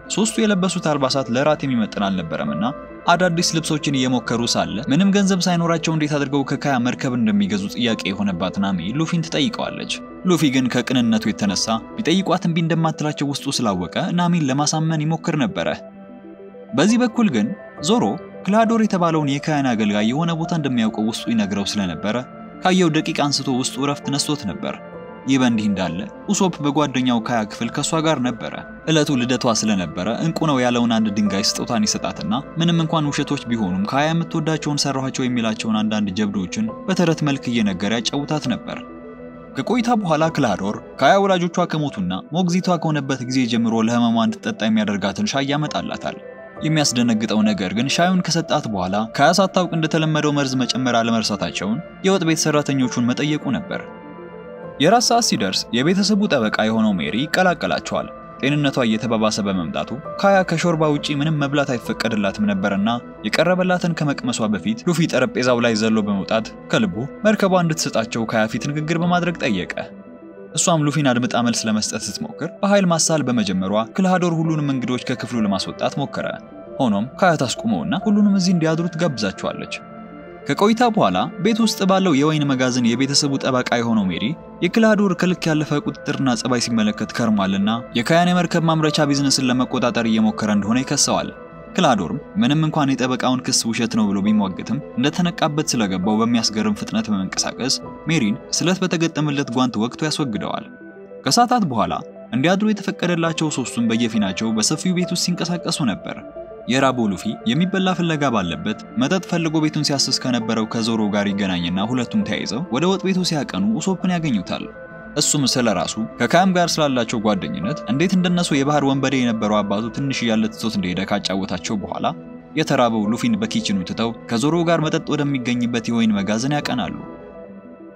ሶስቱ የለበሱት አልባሳት ለራት የሚመጥን አልነበረምና አዳዲስ ልብሶችን እየሞከሩ ሳለ ምንም ገንዘብ ሳይኖራቸው እንዴት አድርገው ከካያ መርከብ እንደሚገዙ ጥያቄ የሆነባት ናሚ ሉፊን ትጠይቀዋለች። ሉፊ ግን ከቅንነቱ የተነሳ ቢጠይቋት እምቢ እንደማትላቸው ውስጡ ስላወቀ ናሚን ለማሳመን ይሞክር ነበር። በዚህ በኩል ግን ዞሮ ክላዶር የተባለውን የካያን አገልጋይ የሆነ ቦታ እንደሚያውቀው ውስጡ ይነግረው ስለነበረ ካየው ደቂቃ አንስቶ ውስጡ ረፍት ነስቶት ነበር። ይህ በእንዲህ እንዳለ ኡሶፕ በጓደኛው ካያ ክፍል ከሷ ጋር ነበረ። እለቱ ልደቷ ስለነበረ እንቁ ነው ያለውን አንድ ድንጋይ ስጦታን ይሰጣትና ምንም እንኳን ውሸቶች ቢሆኑም ካያ የምትወዳቸውን ሰራኋቸው የሚላቸውን አንዳንድ ጀብዶችን በተረት መልክ እየነገረ ያጫውታት ነበር። ከቆይታ በኋላ ክላዶር ካያ ወላጆቿ ከሞቱና ሞግዚቷ ከሆነበት ጊዜ ጀምሮ ለህመሟ እንድትጠጣ የሚያደርጋትን ሻይ ያመጣላታል። የሚያስደነግጠው ነገር ግን ሻዩን ከሰጣት በኋላ ካያ ሳታውቅ እንደተለመደው መርዝ መጨመር አለመርሳታቸውን የወጥ ቤት ሰራተኞቹን መጠየቁ ነበር። የራት ሰዓት ሲደርስ የቤተሰቡ ጠበቃ የሆነው ሜሪ ይቀላቀላቸዋል። ጤንነቷ እየተባባሰ በመምጣቱ ካያ ከሾርባ ውጪ ምንም መብላት አይፈቀድላትም ነበርና የቀረበላትን ከመቅመሷ በፊት ሉፊ ጠረጴዛው ላይ ዘሎ በመውጣት ከልቡ መርከቧ እንድትሰጣቸው ካያ ፊት ንግግር በማድረግ ጠየቀ። እሷም ሉፊን አድምጣ መልስ ለመስጠት ስትሞክር በኃይል ማሳል በመጀመሯ ክላዶር ሁሉንም እንግዶች ከክፍሉ ለማስወጣት ሞከረ። ሆኖም ካያ ታስቆመውና ሁሉንም እዚህ እንዲያድሩ ትጋብዛቸዋለች። ከቆይታ በኋላ ቤት ውስጥ ባለው የወይን መጋዘን የቤተሰቡ ጠበቃ የሆነው ሜሪ የክላዶር ከልክ ያለፈ ቁጥጥርና ጸባይ ሲመለከት ከርሟልና የካያን የመርከብ ማምረቻ ቢዝነስን ለመቆጣጠር እየሞከረ እንደሆነ ይከሰዋል። ክላዶርም ምንም እንኳን የጠበቃውን ክስ ውሸት ነው ብሎ ቢሟገትም እንደተነቃበት ስለገባው በሚያስገርም ፍጥነት በመንቀሳቀስ ሜሪን ስለት በተገጠመለት ጓንት ወቅቱ ያስወግደዋል። ከሰዓታት በኋላ እንዲያድሩ የተፈቀደላቸው ሶስቱም በየፊናቸው በሰፊው ቤት ውስጥ ሲንቀሳቀሱ ነበር። የራቦ ሉፊ የሚበላ ፍለጋ ባለበት መጠጥ ፈልጎ ቤቱን ሲያስስ ከነበረው ከዞሮ ጋር ይገናኝና ሁለቱም ተያይዘው ወደ ወጥ ቤቱ ሲያቀኑ ኡሶፕን ያገኙታል። እሱም ስለራሱ ከካያም ጋር ስላላቸው ጓደኝነት እንዴት እንደነሱ የባህር ወንበዴ የነበረው አባቱ ትንሽ ያለ ትቶት እንደሄደ ካጫወታቸው በኋላ የተራበው ሉፊን በኪችኑ ትተው ከዞሮ ጋር መጠጥ ወደሚገኝበት የወይን መጋዘን ያቀናሉ።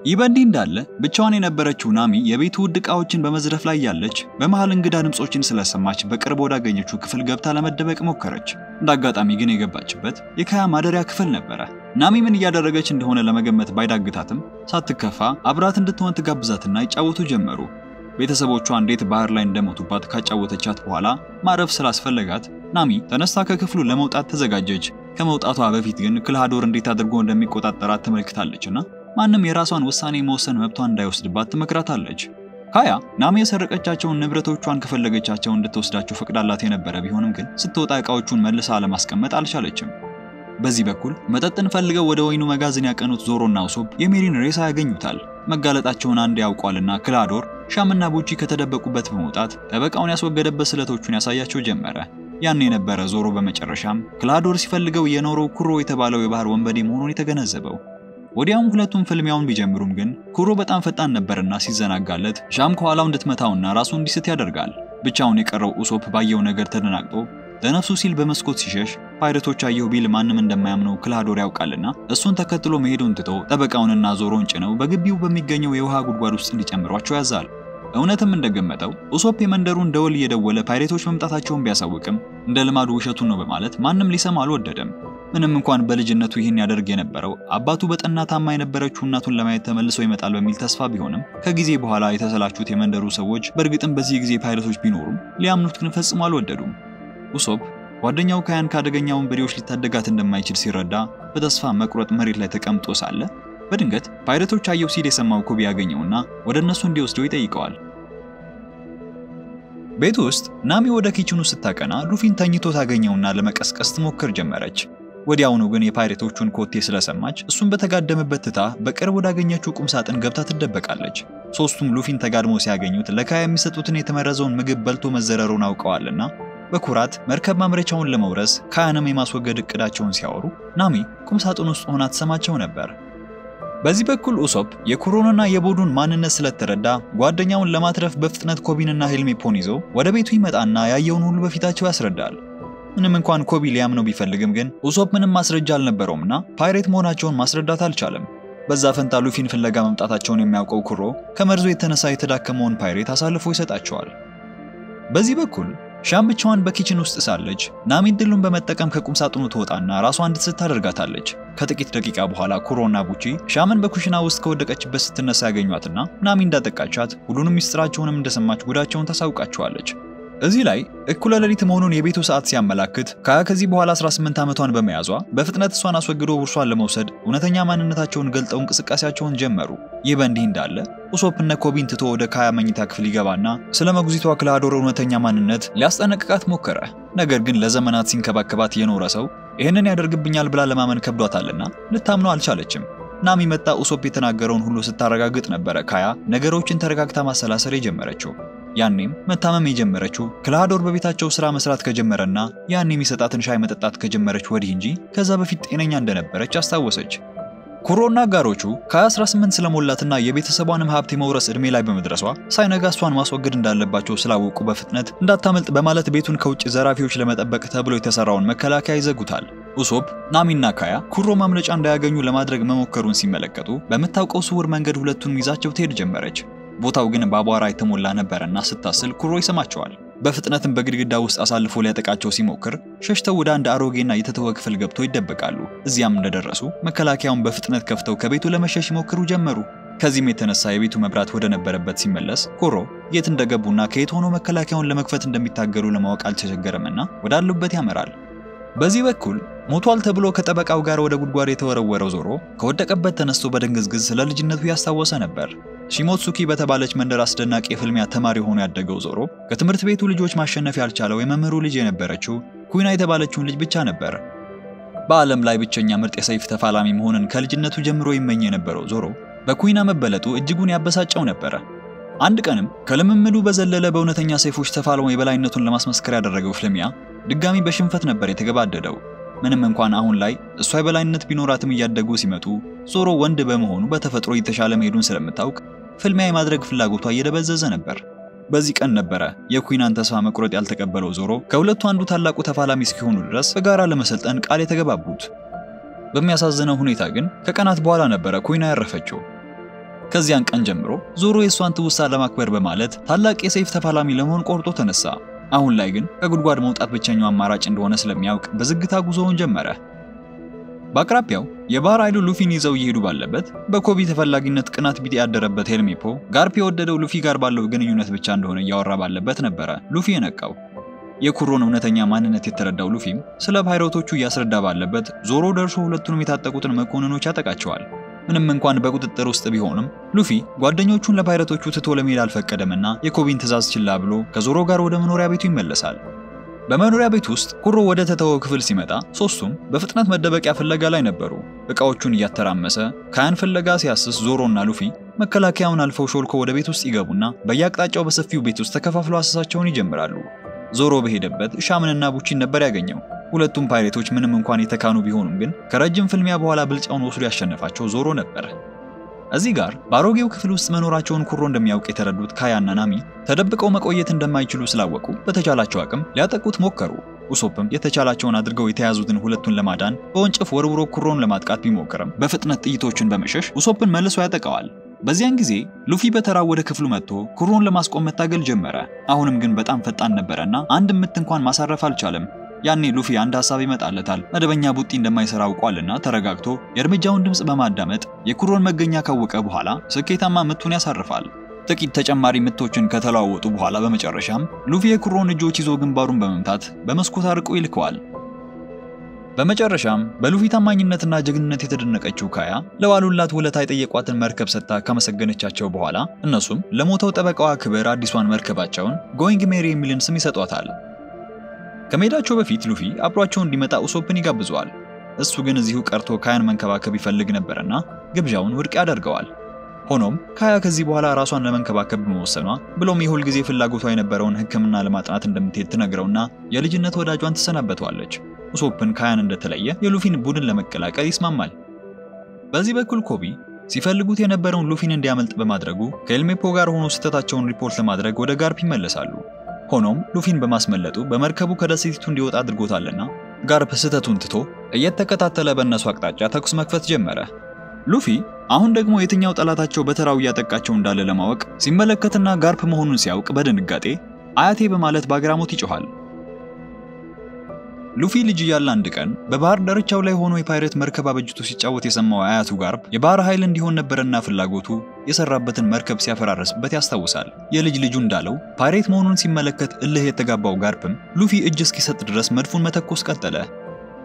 ይህ በእንዲህ እንዳለ ብቻዋን የነበረችው ናሚ የቤቱ ውድ ዕቃዎችን በመዝረፍ ላይ ያለች በመሃል እንግዳ ድምጾችን ስለሰማች በቅርብ ወዳገኘችው ክፍል ገብታ ለመደበቅ ሞከረች። እንዳጋጣሚ ግን የገባችበት የካያ ማደሪያ ክፍል ነበረ። ናሚ ምን እያደረገች እንደሆነ ለመገመት ባይዳግታትም ሳትከፋ አብራት እንድትሆን ትጋብዛትና ይጫወቱ ጀመሩ። ቤተሰቦቿ እንዴት ባህር ላይ እንደሞቱባት ካጫወተቻት በኋላ ማረፍ ስላስፈለጋት ናሚ ተነስታ ከክፍሉ ለመውጣት ተዘጋጀች። ከመውጣቷ በፊት ግን ክላዶር እንዴት አድርጎ እንደሚቆጣጠራት ተመልክታለችና ማንም የራሷን ውሳኔ መወሰን መብቷን እንዳይወስድባት ትመክራታለች። ካያ ናሚ የሰረቀቻቸውን ንብረቶቿን ከፈለገቻቸው እንድትወስዳቸው ፈቅዳላት የነበረ ቢሆንም ግን ስትወጣ ዕቃዎቹን መልሳ ለማስቀመጥ አልቻለችም። በዚህ በኩል መጠጥን ፈልገው ወደ ወይኑ መጋዘን ያቀኑት ዞሮና ኡሶፕ የሜሪን ሬሳ ያገኙታል። መጋለጣቸውን አንድ ያውቋልና ክላዶር ሻምና ቡቺ ከተደበቁበት በመውጣት ጠበቃውን ያስወገደበት ስለቶቹን ያሳያቸው ጀመረ። ያን የነበረ ዞሮ በመጨረሻም ክላዶር ሲፈልገው የኖረው ኩሮ የተባለው የባህር ወንበዴ መሆኑን የተገነዘበው። ወዲያውም ሁለቱም ፍልሚያውን ቢጀምሩም ግን ኩሮ በጣም ፈጣን ነበርና ሲዘናጋለት ሻም ከኋላው እንድትመታውና ራሱን እንዲስት ያደርጋል። ብቻውን የቀረው ኡሶፕ ባየው ነገር ተደናግጦ ለነፍሱ ሲል በመስኮት ሲሸሽ ፓይረቶች አየው ቢል ማንም እንደማያምነው ክላዶር ያውቃልና እሱን ተከትሎ መሄዱን ትቶ ጠበቃውንና ዞሮን ጭነው በግቢው በሚገኘው የውሃ ጉድጓድ ውስጥ እንዲጨምሯቸው ያዛል። እውነትም እንደገመተው ኡሶፕ የመንደሩን ደወል እየደወለ ፓይረቶች መምጣታቸውን ቢያሳውቅም እንደ ልማዱ ውሸቱን ነው በማለት ማንም ሊሰማ አልወደደም። ምንም እንኳን በልጅነቱ ይህን ያደርግ የነበረው አባቱ በጠና ታማ የነበረችው እናቱን ለማየት ተመልሶ ይመጣል በሚል ተስፋ ቢሆንም ከጊዜ በኋላ የተሰላቹት የመንደሩ ሰዎች በእርግጥም በዚህ ጊዜ ፓይረቶች ቢኖሩም ሊያምኑት ግን ፈጽሞ አልወደዱም። ኡሶፕ ጓደኛው ካያን ካደገኛ ወንበዴዎች ሊታደጋት እንደማይችል ሲረዳ በተስፋ መቁረጥ መሬት ላይ ተቀምጦ ሳለ በድንገት ፓይረቶች አየው ሲል የሰማው ኮቢ ያገኘውና ወደ እነሱ እንዲወስደው ይጠይቀዋል። ቤት ውስጥ ናሚ ወደ ኪችኑ ስታቀና ሉፊን ተኝቶ ታገኘውና ለመቀስቀስ ትሞክር ጀመረች። ወዲያውኑ ግን የፓይረቶቹን ኮቴ ስለሰማች እሱን በተጋደመበት ትታ በቅርብ ወዳገኘችው ቁም ሳጥን ገብታ ትደበቃለች። ሶስቱም ሉፊን ተጋድሞ ሲያገኙት ለካያ የሚሰጡትን የተመረዘውን ምግብ በልቶ መዘረሩን አውቀዋልና በኩራት መርከብ ማምረቻውን ለመውረስ ካያንም የማስወገድ እቅዳቸውን ሲያወሩ ናሚ ቁም ሳጥን ውስጥ ሆና ተሰማቸው ነበር። በዚህ በኩል ኡሶፕ የኩሮንና የቦዱን ማንነት ስለተረዳ ጓደኛውን ለማትረፍ በፍጥነት ኮቢንና ሄልሜፖን ይዞ ወደ ቤቱ ይመጣና ያየውን ሁሉ በፊታቸው ያስረዳል። ምንም እንኳን ኮቢ ሊያምነው ቢፈልግም ግን ኡሶፕ ምንም ማስረጃ አልነበረውምና ፓይሬት መሆናቸውን ማስረዳት አልቻለም። በዛ ፈንታ ሉፊን ፍለጋ መምጣታቸውን የሚያውቀው ኩሮ ከመርዞ የተነሳ የተዳከመውን ፓይሬት አሳልፎ ይሰጣቸዋል። በዚህ በኩል ሻም ብቻዋን በኪችን ውስጥ ሳለች ናሚ ድሉን በመጠቀም ከቁም ሳጥኑ ትወጣና ራሷን እንድትስት ታደርጋታለች። ከጥቂት ደቂቃ በኋላ ኩሮና ቡቺ ሻምን በኩሽና ውስጥ ከወደቀችበት ስትነሳ ያገኟትና ናሚ እንዳጠቃቻት ሁሉንም ሚስጥራቸውንም እንደሰማች ጉዳቸውን ታሳውቃቸዋለች። እዚህ ላይ እኩለ ሌሊት መሆኑን የቤቱ ሰዓት ሲያመላክት ካያ ከዚህ በኋላ 18 ዓመቷን በመያዟ በፍጥነት እሷን አስወግዶ ውርሷን ለመውሰድ እውነተኛ ማንነታቸውን ገልጠው እንቅስቃሴያቸውን ጀመሩ። ይህ በእንዲህ እንዳለ ኡሶፕና ኮቢን ትቶ ወደ ካያ መኝታ ክፍል ይገባና ስለ መጉዚቷ ክላዶር እውነተኛ ማንነት ሊያስጠነቅቃት ሞከረ። ነገር ግን ለዘመናት ሲንከባከባት የኖረ ሰው ይህንን ያደርግብኛል ብላ ለማመን ከብዷታልና ልታምነው አልቻለችም። ናሚ መጣ ኡሶፕ የተናገረውን ሁሉ ስታረጋግጥ ነበር ካያ ነገሮችን ተረጋግታ ማሰላሰል የጀመረችው። ያኔም መታመም የጀመረችው ክላዶር በቤታቸው ስራ መስራት ከጀመረና ያኔ የሚሰጣትን ሻይ መጠጣት ከጀመረች ወዲህ እንጂ ከዛ በፊት ጤነኛ እንደነበረች አስታወሰች። ኩሮና ጋሮቹ ከ18 ስለሞላትና የቤተሰቧንም ሀብት የመውረስ እድሜ ላይ በመድረሷ ሳይነጋ እሷን ማስወገድ እንዳለባቸው ስላወቁ በፍጥነት እንዳታመልጥ በማለት ቤቱን ከውጭ ዘራፊዎች ለመጠበቅ ተብሎ የተሰራውን መከላከያ ይዘጉታል። ኡሶፕ ናሚና ካያ ኩሮ ማምለጫ እንዳያገኙ ለማድረግ መሞከሩን ሲመለከቱ በመታወቀው ስውር መንገድ ሁለቱን ይዛቸው ትሄድ ጀመረች። ቦታው ግን በአቧራ የተሞላ ነበርና ስታስል ኩሮ ይሰማቸዋል። በፍጥነትም በግድግዳ ውስጥ አሳልፎ ሊያጠቃቸው ሲሞክር ሸሽተው ወደ አንድ አሮጌና የተተወ ክፍል ገብተው ይደበቃሉ። እዚያም እንደደረሱ መከላከያውን በፍጥነት ከፍተው ከቤቱ ለመሸሽ ይሞክሩ ጀመሩ። ከዚህም የተነሳ የቤቱ መብራት ወደ ነበረበት ሲመለስ ኩሮ የት እንደገቡና ከየት ሆኖ መከላከያውን ለመክፈት እንደሚታገሉ ለማወቅ አልተቸገረምና ወዳሉበት ያመራል። በዚህ በኩል ሞቷል ተብሎ ከጠበቃው ጋር ወደ ጉድጓድ የተወረወረው ዞሮ ከወደቀበት ተነስቶ በድንግዝግዝ ስለ ልጅነቱ ያስታወሰ ነበር። ሺሞትሱኪ በተባለች መንደር አስደናቂ የፍልሚያ ተማሪ ሆኖ ያደገው ዞሮ ከትምህርት ቤቱ ልጆች ማሸነፍ ያልቻለው የመምህሩ ልጅ የነበረችው ኩይና የተባለችውን ልጅ ብቻ ነበር። በዓለም ላይ ብቸኛ ምርጥ የሰይፍ ተፋላሚ መሆንን ከልጅነቱ ጀምሮ ይመኝ የነበረው ዞሮ በኩይና መበለጡ እጅጉን ያበሳጨው ነበር። አንድ ቀንም ከልምምዱ በዘለለ በእውነተኛ ሰይፎች ተፋልሞ የበላይነቱን ለማስመስከር ያደረገው ፍልሚያ ድጋሚ በሽንፈት ነበር የተገባደደው። ምንም እንኳን አሁን ላይ እሷ የበላይነት ቢኖራትም እያደጉ ሲመጡ ዞሮ ወንድ በመሆኑ በተፈጥሮ የተሻለ መሄዱን ስለምታውቅ ፍልሚያ የማድረግ ፍላጎቷ እየደበዘዘ ነበር። በዚህ ቀን ነበረ የኩይናን ተስፋ መቁረጥ ያልተቀበለው ዞሮ ከሁለቱ አንዱ ታላቁ ተፋላሚ እስኪሆኑ ድረስ በጋራ ለመሰልጠን ቃል የተገባቡት። በሚያሳዝነው ሁኔታ ግን ከቀናት በኋላ ነበረ ኩይና ያረፈችው። ከዚያን ቀን ጀምሮ ዞሮ የሷን ትውስታ ለማክበር በማለት ታላቅ የሰይፍ ተፋላሚ ለመሆን ቆርጦ ተነሳ። አሁን ላይ ግን ከጉድጓድ መውጣት ብቸኛው አማራጭ እንደሆነ ስለሚያውቅ በዝግታ ጉዞውን ጀመረ። በአቅራቢያው የባህር ኃይሉ ሉፊን ይዘው እየሄዱ ባለበት በኮቢ ተፈላጊነት ቅናት ቢጤ ያደረበት ሄልሜፖ ጋርፕ የወደደው ሉፊ ጋር ባለው ግንኙነት ብቻ እንደሆነ እያወራ ባለበት ነበረ ሉፊ የነቃው። የኩሮን እውነተኛ ማንነት የተረዳው ሉፊም ስለ ፓይረቶቹ እያስረዳ ባለበት ዞሮ ደርሶ ሁለቱንም የታጠቁትን መኮንኖች ያጠቃቸዋል። ምንም እንኳን በቁጥጥር ውስጥ ቢሆንም ሉፊ ጓደኞቹን ለፓይረቶቹ ትቶ ለመሄድ አልፈቀደምና የኮቢን ትዕዛዝ ችላ ብሎ ከዞሮ ጋር ወደ መኖሪያ ቤቱ ይመለሳል። በመኖሪያ ቤት ውስጥ ኩሮ ወደ ተተወው ክፍል ሲመጣ ሶስቱም በፍጥነት መደበቂያ ፍለጋ ላይ ነበሩ። እቃዎቹን እያተራመሰ ካያን ፍለጋ ሲያስስ ዞሮና ሉፊ መከላከያውን አልፈው ሾልኮ ወደ ቤት ውስጥ ይገቡና በየአቅጣጫው በሰፊው ቤት ውስጥ ተከፋፍለው አሰሳቸውን ይጀምራሉ። ዞሮ በሄደበት ሻምንና ቡቺን ነበር ያገኘው። ሁለቱም ፓይሬቶች ምንም እንኳን የተካኑ ቢሆኑም ግን ከረጅም ፍልሚያ በኋላ ብልጫውን ወስዶ ያሸነፋቸው ዞሮ ነበር። እዚህ ጋር ባሮጌው ክፍል ውስጥ መኖራቸውን ኩሮ እንደሚያውቅ የተረዱት ካያና ናሚ ተደብቀው መቆየት እንደማይችሉ ስላወቁ በተቻላቸው አቅም ሊያጠቁት ሞከሩ። ኡሶፕም የተቻላቸውን አድርገው የተያዙትን ሁለቱን ለማዳን በወንጭፍ ወርውሮ ኩሮን ለማጥቃት ቢሞክርም በፍጥነት ጥይቶችን በመሸሽ ኡሶፕን መልሶ ያጠቃዋል። በዚያን ጊዜ ሉፊ በተራው ወደ ክፍሉ መጥቶ ኩሮን ለማስቆም መታገል ጀመረ። አሁንም ግን በጣም ፈጣን ነበርና አንድ ምት እንኳን ማሳረፍ አልቻለም። ያኔ ሉፊ አንድ ሐሳብ ይመጣለታል። መደበኛ ቡጢ እንደማይሰራ አውቋልና ተረጋግቶ የእርምጃውን ድምጽ በማዳመጥ የኩሮን መገኛ ካወቀ በኋላ ስኬታማ ምቱን ያሳርፋል። ጥቂት ተጨማሪ ምቶችን ከተለዋወጡ በኋላ በመጨረሻም ሉፊ የኩሮን እጆች ይዞ ግንባሩን በመምታት በመስኮት አርቆ ይልከዋል። በመጨረሻም በሉፊ ታማኝነትና ጀግንነት የተደነቀችው ካያ ለዋሉላት ውለታ የጠየቋትን መርከብ ሰጥታ ከመሰገነቻቸው በኋላ እነሱም ለሞተው ጠበቃዋ ክብር አዲሷን መርከባቸውን ጎይንግ ሜሪ የሚልን ስም ይሰጧታል። ከመሄዳቸው በፊት ሉፊ አብሯቸው እንዲመጣ ኡሶፕን ይጋብዘዋል። እሱ ግን እዚሁ ቀርቶ ካያን መንከባከብ ይፈልግ ነበርና ግብዣውን ውድቅ ያደርገዋል። ሆኖም ካያ ከዚህ በኋላ ራሷን ለመንከባከብ በመወሰኗ ብሎም የሁል ጊዜ ፍላጎቷ የነበረውን ሕክምና ለማጥናት እንደምትሄድ ትነግረውና የልጅነት ወዳጇን ትሰናበተዋለች። ኡሶፕን ካያን እንደተለየ የሉፊን ቡድን ለመቀላቀል ይስማማል። በዚህ በኩል ኮቢ ሲፈልጉት የነበረውን ሉፊን እንዲያመልጥ በማድረጉ ከኤልሜፖ ጋር ሆኖ ስህተታቸውን ሪፖርት ለማድረግ ወደ ጋርፕ ይመለሳሉ። ሆኖም ሉፊን በማስመለጡ በመርከቡ ከደሴቲቱ እንዲወጣ አድርጎታልና ጋርፕ ስህተቱን ትቶ እየተከታተለ በእነሱ አቅጣጫ ተኩስ መክፈት ጀመረ። ሉፊ አሁን ደግሞ የትኛው ጠላታቸው በተራው እያጠቃቸው እንዳለ ለማወቅ ሲመለከትና ጋርፕ መሆኑን ሲያውቅ በድንጋጤ አያቴ በማለት በአግራሞት ይጮሃል። ሉፊ ልጅ ያለ አንድ ቀን በባህር ዳርቻው ላይ ሆኖ የፓይሬት መርከብ አበጅቶ ሲጫወት የሰማው አያቱ ጋርፕ የባህር ኃይል እንዲሆን ነበርና ፍላጎቱ የሰራበትን መርከብ ሲያፈራረስበት ያስታውሳል። የልጅ ልጁ እንዳለው ፓይሬት መሆኑን ሲመለከት እልህ የተጋባው ጋርፕም ሉፊ እጅ እስኪሰጥ ድረስ መድፉን መተኮስ ቀጠለ።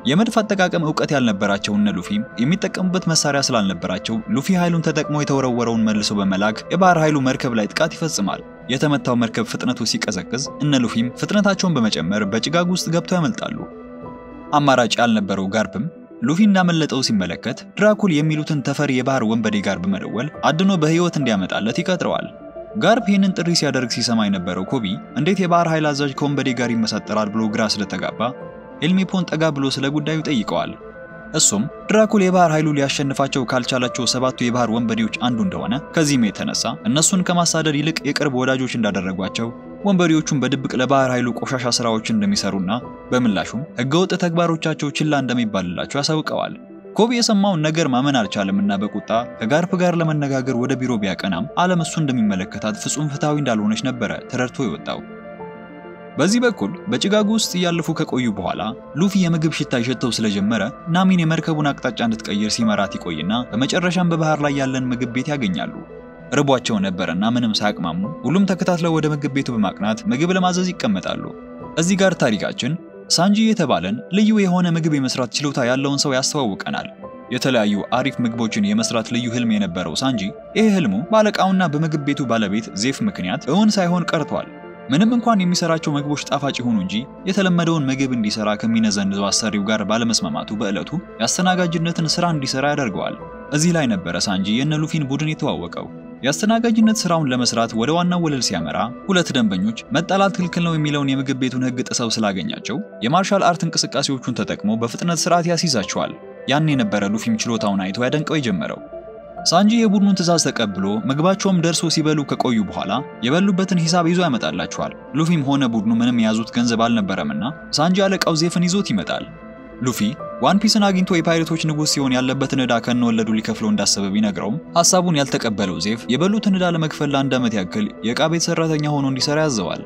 የመድፍ አጠቃቀም ዕውቀት ያልነበራቸው ሉፊም የሚጠቀሙበት መሳሪያ ስላልነበራቸው ሉፊ ኃይሉን ተጠቅሞ የተወረወረውን መልሶ በመላክ የባህር ኃይሉ መርከብ ላይ ጥቃት ይፈጽማል። የተመታው መርከብ ፍጥነቱ ሲቀዘቅዝ ሉፊም ፍጥነታቸውን በመጨመር በጭጋግ ውስጥ ገብተው ያመልጣሉ። አማራጭ ያልነበረው ጋርፕም ሉፊ እንዳመለጠው ሲመለከት ድራኩል የሚሉትን ተፈሪ የባህር ወንበዴ ጋር በመደወል አድኖ በህይወት እንዲያመጣለት ይቀጥረዋል። ጋርፕ ይህንን ጥሪ ሲያደርግ ሲሰማ የነበረው ኮቢ እንዴት የባህር ኃይል አዛዥ ከወንበዴ ጋር ይመሳጠራል ብሎ ግራ ስለተጋባ ሄልሚፖን ጠጋ ብሎ ስለ ጉዳዩ ጠይቀዋል። እሱም ድራኩል የባህር ኃይሉ ሊያሸንፋቸው ካልቻላቸው 7ቱ የባህር ወንበዴዎች አንዱ እንደሆነ ከዚህም የተነሳ እነሱን ከማሳደድ ይልቅ የቅርብ ወዳጆች እንዳደረጓቸው ወንበዴዎቹን በድብቅ ለባህር ኃይሉ ቆሻሻ ስራዎችን እንደሚሰሩና በምላሹም ህገወጥ ተግባሮቻቸው ችላ እንደሚባልላቸው ያሳውቀዋል። ኮቢ የሰማውን ነገር ማመን አልቻለምና በቁጣ ከጋርፕ ጋር ለመነጋገር ወደ ቢሮ ቢያቀናም ዓለም እሱ እንደሚመለከታት ፍጹም ፍትሃዊ እንዳልሆነች ነበረ ተረድቶ የወጣው። በዚህ በኩል በጭጋጉ ውስጥ ያለፉ ከቆዩ በኋላ ሉፊ የምግብ ሽታ ይሸተው ስለጀመረ ናሚን የመርከቡን አቅጣጫ እንድትቀይር ሲመራት ይቆይና በመጨረሻም በባህር ላይ ያለን ምግብ ቤት ያገኛሉ። ርቧቸው ነበርና ምንም ሳያቅማሙ ሁሉም ተከታትለው ወደ ምግብ ቤቱ በማቅናት ምግብ ለማዘዝ ይቀመጣሉ። እዚህ ጋር ታሪካችን ሳንጂ የተባለን ልዩ የሆነ ምግብ የመስራት ችሎታ ያለውን ሰው ያስተዋውቀናል። የተለያዩ አሪፍ ምግቦችን የመስራት ልዩ ህልም የነበረው ሳንጂ ይህ ህልሙ ባለቃውና በምግብ ቤቱ ባለቤት ዜፍ ምክንያት እውን ሳይሆን ቀርቷል። ምንም እንኳን የሚሰራቸው ምግቦች ጣፋጭ ይሁኑ እንጂ የተለመደውን ምግብ እንዲሰራ ከሚነዘንዘው አሰሪው ጋር ባለመስማማቱ በእለቱ ያስተናጋጅነትን ስራ እንዲሰራ ያደርገዋል። እዚህ ላይ ነበረ ሳንጂ የነ ሉፊን ቡድን የተዋወቀው። ያስተናጋጅነት ስራውን ለመስራት ወደ ዋናው ወለል ሲያመራ ሁለት ደንበኞች መጣላት ክልክል ነው የሚለውን የምግብ ቤቱን ህግ ጥሰው ስላገኛቸው የማርሻል አርት እንቅስቃሴዎቹን ተጠቅሞ በፍጥነት ስርዓት ያስይዛቸዋል። ያን የነበረ ሉፊም ችሎታውን አይቶ ያደንቀው የጀመረው። ሳንጂ የቡድኑን ትዕዛዝ ተቀብሎ ምግባቸውም ደርሶ ሲበሉ ከቆዩ በኋላ የበሉበትን ሂሳብ ይዞ ያመጣላቸዋል። ሉፊም ሆነ ቡድኑ ምንም የያዙት ገንዘብ አልነበረምና ሳንጂ አለቃው ዜፍን ይዞት ይመጣል። ሉፊ ዋን ፒስን አግኝቶ የፓይሬቶች ንጉስ ሲሆን ያለበትን ዕዳ ከነወለዱ ሊከፍለው እንዳሰበ ቢነግረውም ሐሳቡን ያልተቀበለው ዜፍ የበሉትን ዕዳ ለመክፈል ለአንድ ዓመት ያክል የዕቃ ቤት ሰራተኛ ሆኖ እንዲሰራ ያዘዋል።